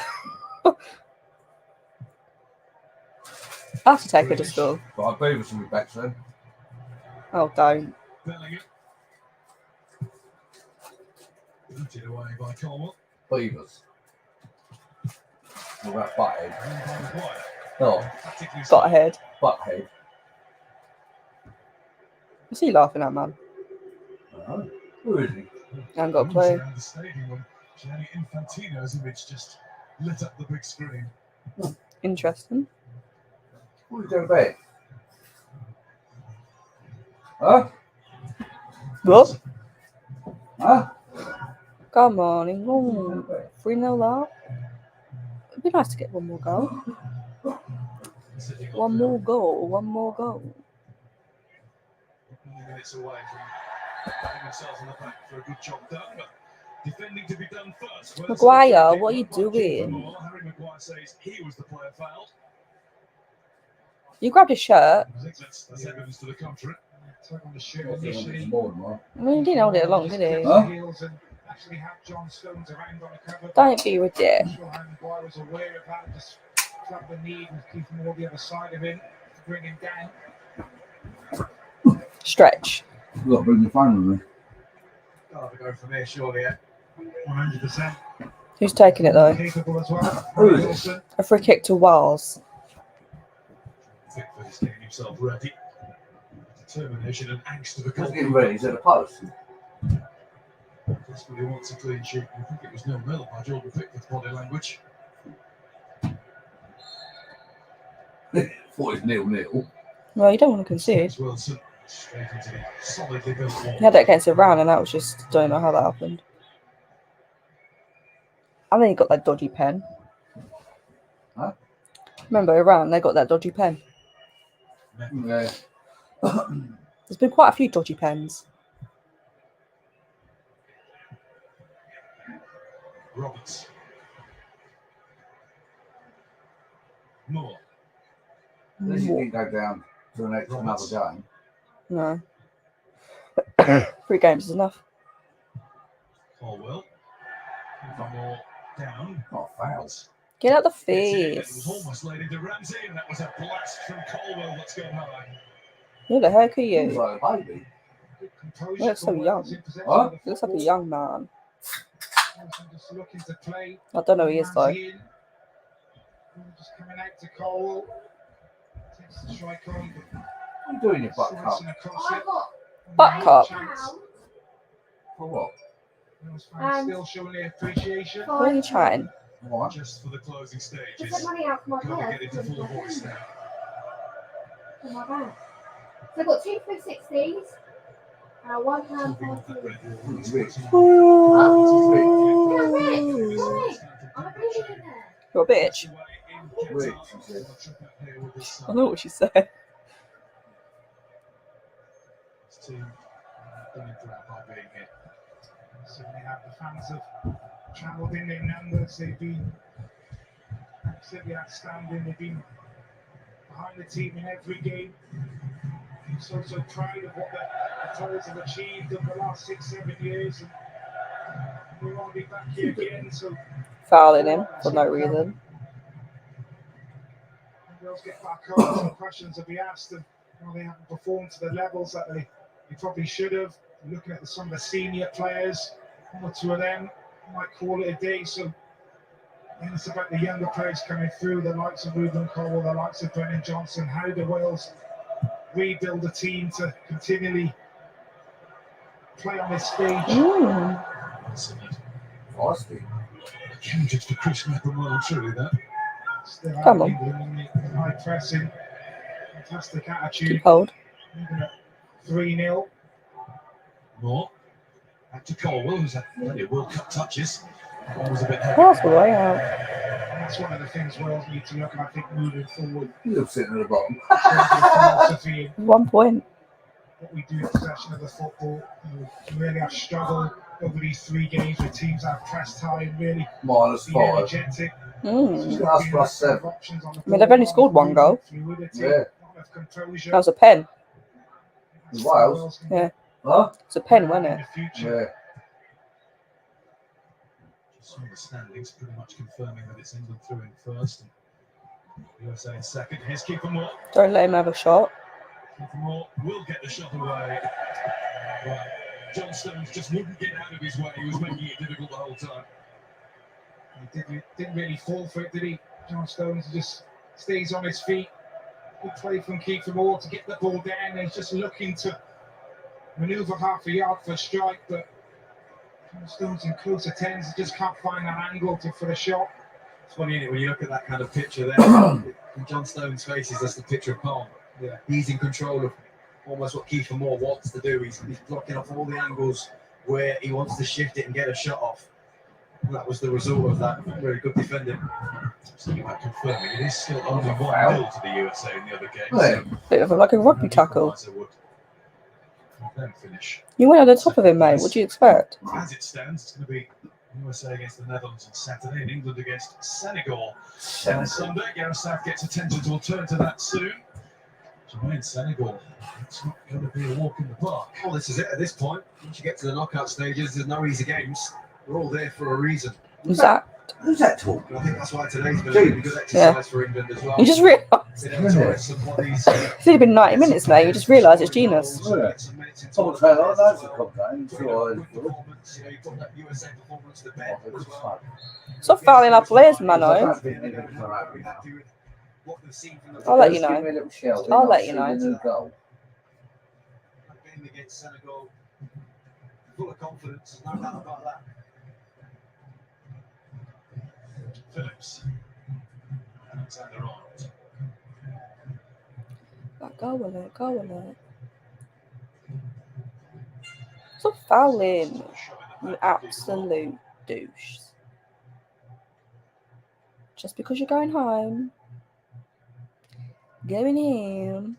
I have to take her to school.
But I'll be with something back soon.
Oh, don't.
Bellingham. Booted away by Colwell.
Beavers. What about butthead?
By Maguire.
No,
Tactically
Butthead.
butthead.
What's he laughing at, man?
Oh, who is he?
I haven't got a clue.
around the stadium when Gianni Infantino's image just lit up the big screen.
Interesting.
What are you doing back? Huh?
What?
Huh?
Come on, England. 3-0 up. It'd be nice to get one more goal. One more goal. One more goal.
Minutes away from putting themselves in the back for a good job done, but defending to be done first.
Maguire, what are you doing?
Harry Maguire says he was the player fouled.
You grabbed his shirt.
That's evidence to the contrary.
Tug on the shirt initially.
I mean, he didn't hold it long, did he?
Huh? Heels and actually had John Stones around on the cover.
Don't be ridiculous.
Maguire was aware of that, just felt the need and keep him all the other side of him to bring him down.
Stretch.
You've got to bring the phone with me.
I'll have a go from here, surely, yeah.
100%.
Who's taking it though?
Capable as well.
Who is it?
A free kick to Wales.
Pickford is getting himself ready. Determination and angst to the
Just
goal.
getting ready. He's at the post.
Desperately wants a clean sheet. I think it was 0-0 by Jordan Pickford's body language.
Thought it was 0-0.
Well, you don't want to concede.
Wilson straight into the solidly built wall.
He had that against Iran, and that was just, don't know how that happened. I think he got that dodgy pen.
Huh?
Remember Iran? They got that dodgy pen.
Yeah.
There's been quite a few dodgy pens.
Roberts. Moore.
At least you didn't go down to the next another game.
No. 3 games is enough.
Colwell. One more down.
Not fouls.
Get out the
It was
face.
almost laid into Ramsey, and that was a blast from Colwell that's gone high.
Who the heck are
He's
you?
like a baby.
You look so young.
What?
He looks like a young man.
Just looking to play.
I don't know who he is though.
Ramsey in. Just coming out to Cole. Takes the strike on.
What are you doing, your butt cup?
Slicing across it.
Butt cup?
For what?
Those fans still showing their appreciation.
What are you trying?
What?
Just for the closing stages.
Just the money out for my
Got to
purse.
get into full voice now.
For my bag. So I've got 2 360s, £1.40.
He's rich.
Yeah, rich. I'm a billionaire.
You're a bitch.
Rich, he said.
I know what she said.
This team done it proud by being here.
Certainly have the fans have travelled in their numbers. They've been absolutely outstanding. They've been behind the team in every game. I'm so proud of what the players have achieved over the last 6-7 years. And we want to be back here again. So
Fouling him for no reason.
girls get back home. Some questions will be asked, and they haven't performed to the levels that they probably should have. Looking at some of the senior players, 1 or 2 of them might call it a day. So then it's about the younger players coming through, the likes of Ruben Cole, the likes of Brennan Johnson. How do Wales rebuild a team to continually play on this stage?
Feisty.
Candidate for Chris McElroy, surely that.
Still
Come
out
on.
England in the high pressing, fantastic attitude.
Keep hold.
Even at 3-0.
Moore. Back to Colwell, who's had plenty of World Cup touches. That one was a bit heavy.
That's the way out.
And that's one of the things Wales need to look at, I think, moving forward.
You're sitting at the bottom.
Philosophy and
1 point.
what we do in possession of the football. We really have struggled over these 3 games with teams that have pressed high and really
-5.
been energetic.
That's +7.
I mean, they've only scored 1 goal.
Yeah.
Composure.
That was a pen.
Wales?
Yeah.
Huh?
It's a pen, wasn't it?
Yeah.
Just from the standings, pretty much confirming that it's England through in first and USA in second. Here's Keeper Moore.
Don't let him have a shot.
Keeper Moore will get the shot away. But John Stones just wouldn't get out of his way. He was making it difficult the whole time.
He didn't really fall for it, did he? John Stones just stays on his feet. Good play from Keeper Moore to get the ball down. He's just looking to manoeuvre half a yard for a strike, but John Stones in closer tens just can't find that angle for the shot.
It's funny, isn't it, when you look at that kind of picture there, in John Stones' face is just a picture of calm.
Yeah.
He's in control of almost what Kiefer Moore wants to do. He's blocking off all the angles where he wants to shift it and get a shot off. And that was the result of that. Very good defending.
So confirming it is still only 1-0 to the USA in the other game.
Yeah.
Bit of like a rugby tackle.
Then finish.
You went on the top of him, mate. What do you expect?
As it stands, it's going to be USA against the Netherlands on Saturday and England against Senegal on Sunday. Gareth Southgate's attentions will turn to that soon. Jermaine, Senegal, it's not going to be a walk in the park.
Well, this is it at this point. Once you get to the knockout stages, there's no easy games. They're all there for a reason.
Who's that?
Who's that talking?
I think that's why today's been a really good exercise for England as well.
You just realised. It's only been 90 minutes, mate. You just realised it's genius. Stop fouling our players, Mano. I'll let you know. I'll let you know.
Game against Senegal, full of confidence, no doubt about that.
Phillips. Alexander Arnold.
Go with it, go with it. Stop fouling, you absolute douche. Just because you're going home. Going in.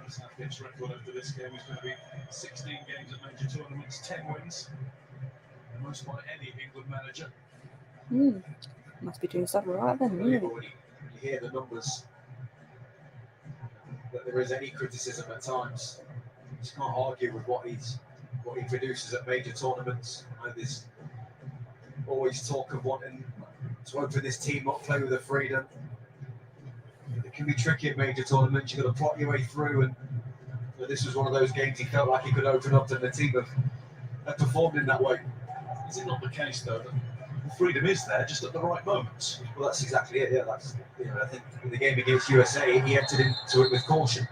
Southgate's record after this game is going to be 16 games at major tournaments, 10 wins. The most by any England manager.
Must be doing something right then,
You
really.
hear the numbers, that there is any criticism at times. You just can't argue with what he produces at major tournaments. There's always talk of wanting to open this team up, play with the freedom. It can be tricky at major tournaments. You've got to plot your way through, and this was one of those games he felt like he could open up, and the team have performed in that way.
Is it not the case, though, that the freedom is there just at the right moments?
Well, that's exactly it. Yeah, that's I think in the game against USA, he entered into it with caution,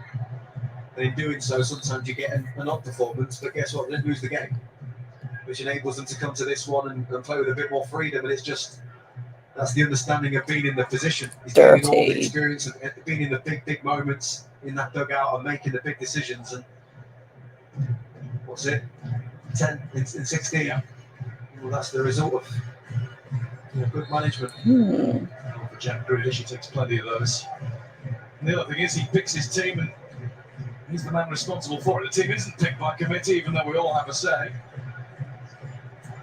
and in doing so, sometimes you get an odd performance. But guess what? They didn't lose the game, which enables them to come to this one and play with a bit more freedom. And it's just that's the understanding of being in the position. He's getting all the experience of being in the big moments in that dugout and making the big decisions. And what's it? 10 in 16. Yeah. Well, that's the result of good management.
For Jack Grealish, he takes plenty of those. And the other thing is, he picks his team, and he's the man responsible for it. The team isn't picked by committee, even though we all have a say.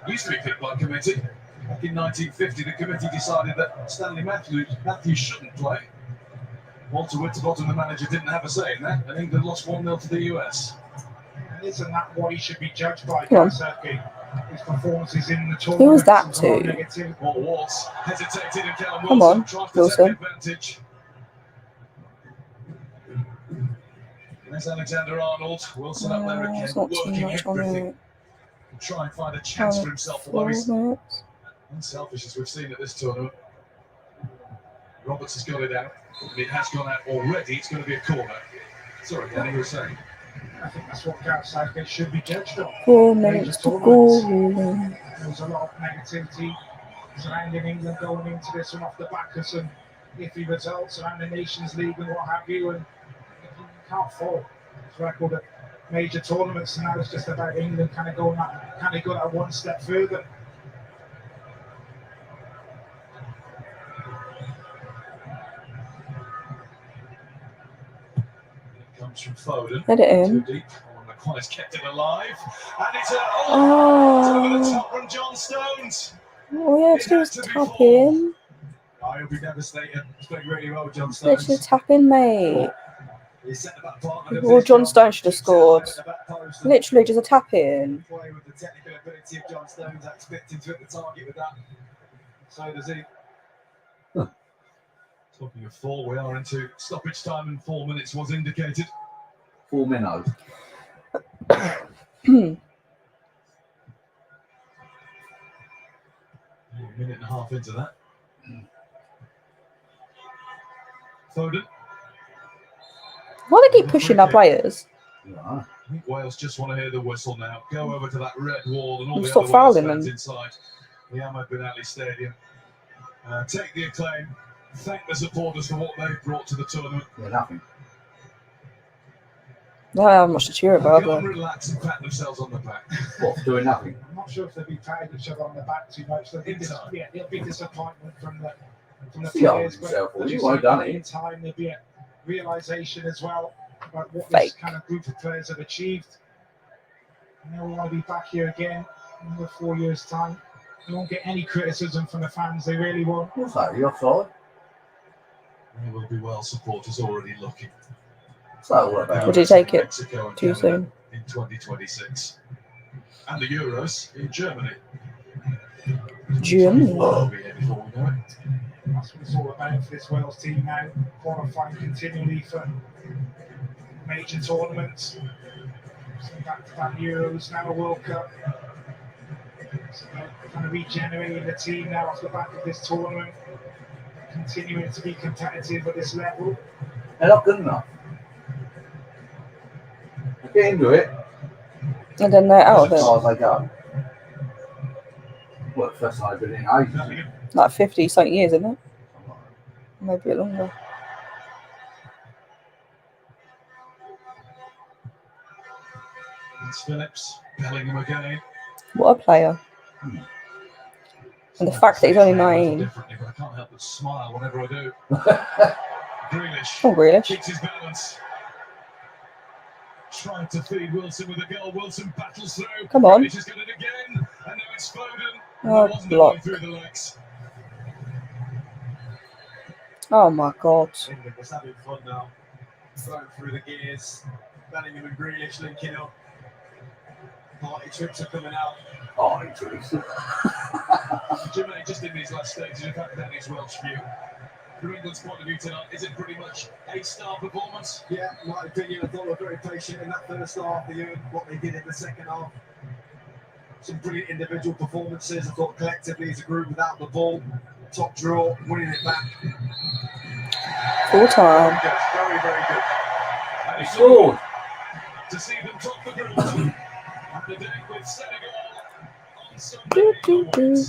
It used to be picked by committee. Back in 1950, the committee decided that Stanley Matthews shouldn't play. Walter Winterbottom, the manager, didn't have a say in that, and England lost 1-0 to the US.
And isn't that what he should be judged by, Gareth Southgate? His performances in the tournament.
Who was that to?
Well, Watts hesitated, and Callum
Come
Wilson
on,
tries to
Wilson.
take advantage. There's Alexander Arnold. Wilson up there again,
It's not too
working
much on
everything.
it.
And try and find a chance for himself, although he's
4 minutes.
unselfish as we've seen at this tournament. Roberts has got it out, and it has gone out already. It's going to be a corner. Sorry, Danny, you were saying.
I think that's what Gareth Southgate should be judged on.
4 minutes to go.
There was a lot of negativity surrounding England going into this one off the back of some iffy results around the Nations League and what have you, and you can't fault his record at major tournaments. And now it's just about England kind of go that one step further.
Comes from Foden.
Let it in.
Too deep. Maguire's kept it alive. And it's over the top from John Stones.
Oh, yeah, it's just tapping.
He'll be devastated. He's playing really well, John Stones.
Literally tapping, mate.
He's set the back partner.
Well, John Stones should have scored. Literally just a tap in.
Play with the technical ability of John Stones. I expect him to hit the target with that. So does he.
Talking of 4, we are into stoppage time, and 4 minutes was indicated.
4 minutes.
A minute and a half into that. Foden.
Why do they keep pushing our players?
I think Wales just want to hear the whistle now. Go over to that red wall and all the
Stop
other Wales
fouling
fans
them.
inside the Ahmed Ben Ali Stadium. take the acclaim, thank the supporters for what they've brought to the tournament.
Yeah, nothing.
No, I haven't much to cheer about,
Go and
but
relax and pat themselves on the back.
What, for doing nothing?
I'm not sure if they'll be patting each other on the back too much. There'll be it'll be disappointment from the
See how
players,
himself,
but as you
you won't
say,
done
in
it.
time there'll be a realization as well about what
Fake.
this kind of group of players have achieved. And they'll all be back here again in another 4 years' time. They won't get any criticism from the fans. They really won't.
What's that? You're offside?
There will be well supporters already looking.
So what about?
would you take it
Mexico and
too
Canada
soon?
in 2026, and the Euros in Germany.
Germany.
Will be here before we know it.
That's what it's all about for this Wales team now. Qualifying continually for major tournaments. So back-to-back Euros, now a World Cup. So kind of regenerating the team now off the back of this tournament. Continuing to be competitive at this level.
They're not good enough. Get into it.
And then they're out of
As far
it.
as they go. Well, the first time I've been in ages.
Like 50 something years, isn't it? Maybe a bit longer.
It's Phillips, Bellingham again.
What a player. And the fact that he's only 19.
Differently, but I can't help but smile whenever I do. Grealish.
Oh, Grealish.
Keeps his balance. Trying to feed Wilson with a goal. Wilson battles through.
Come on.
Grealish has got it again. And now it's Foden.
Oh,
Wasn't
block.
going through the legs.
Oh my god.
England was having fun now. Going through the gears. Bellingham and Grealish linking up. Party tricks are coming out.
Party tricks.
Germany just in these last stages, in fact, that is Welsh view. From England's point of view tonight, is it pretty much a star performance?
Yeah, in my opinion, I thought they were very patient in that first half. They earned what they did in the second half. Some brilliant individual performances. I thought collectively as a group without the ball, top draw, winning it back.
Full time.
Good, very, very good. And
He
it's
scored.
to see them top the group. And the day with Senegal on Sunday.
Do, do, do.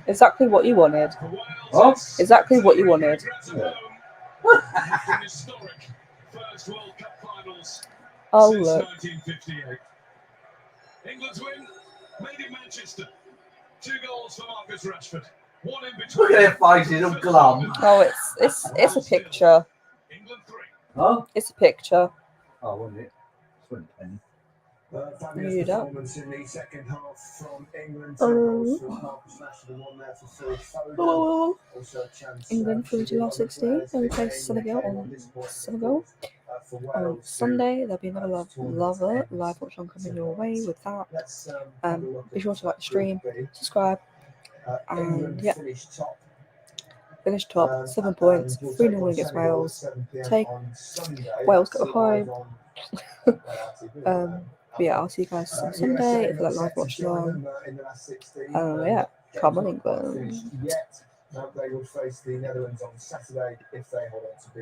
Exactly what you wanted.
For Wales,
Oh,
it's
exactly what you wanted.
regrets of home. After an historic first World Cup finals
Oh,
since
look.
1958. England's win, made in Manchester. 2 goals for Marcus Rashford. 1 in between.
Look at their faces of glum.
Oh, it's a picture.
England 3.
Huh?
It's a picture.
Oh, wasn't it? Swing penny.
Fabulous
You don't.
performance in the second half from England.
Oh.
Goals from Marcus Rashford and 1 there for Phil Foden.
Oh.
Also a chance,
England through to last 16. They will play Senegal on Sunday. There'll be another live watch on coming your way with that. Be sure to like the stream, subscribe, and yeah. Finished top, 7 points, 3-0 win against Wales. Take Wales go home. But yeah, I'll see you guys on Sunday for that live watch along. Yeah, come on England.
They will face the Netherlands on Saturday if they hold on to beat.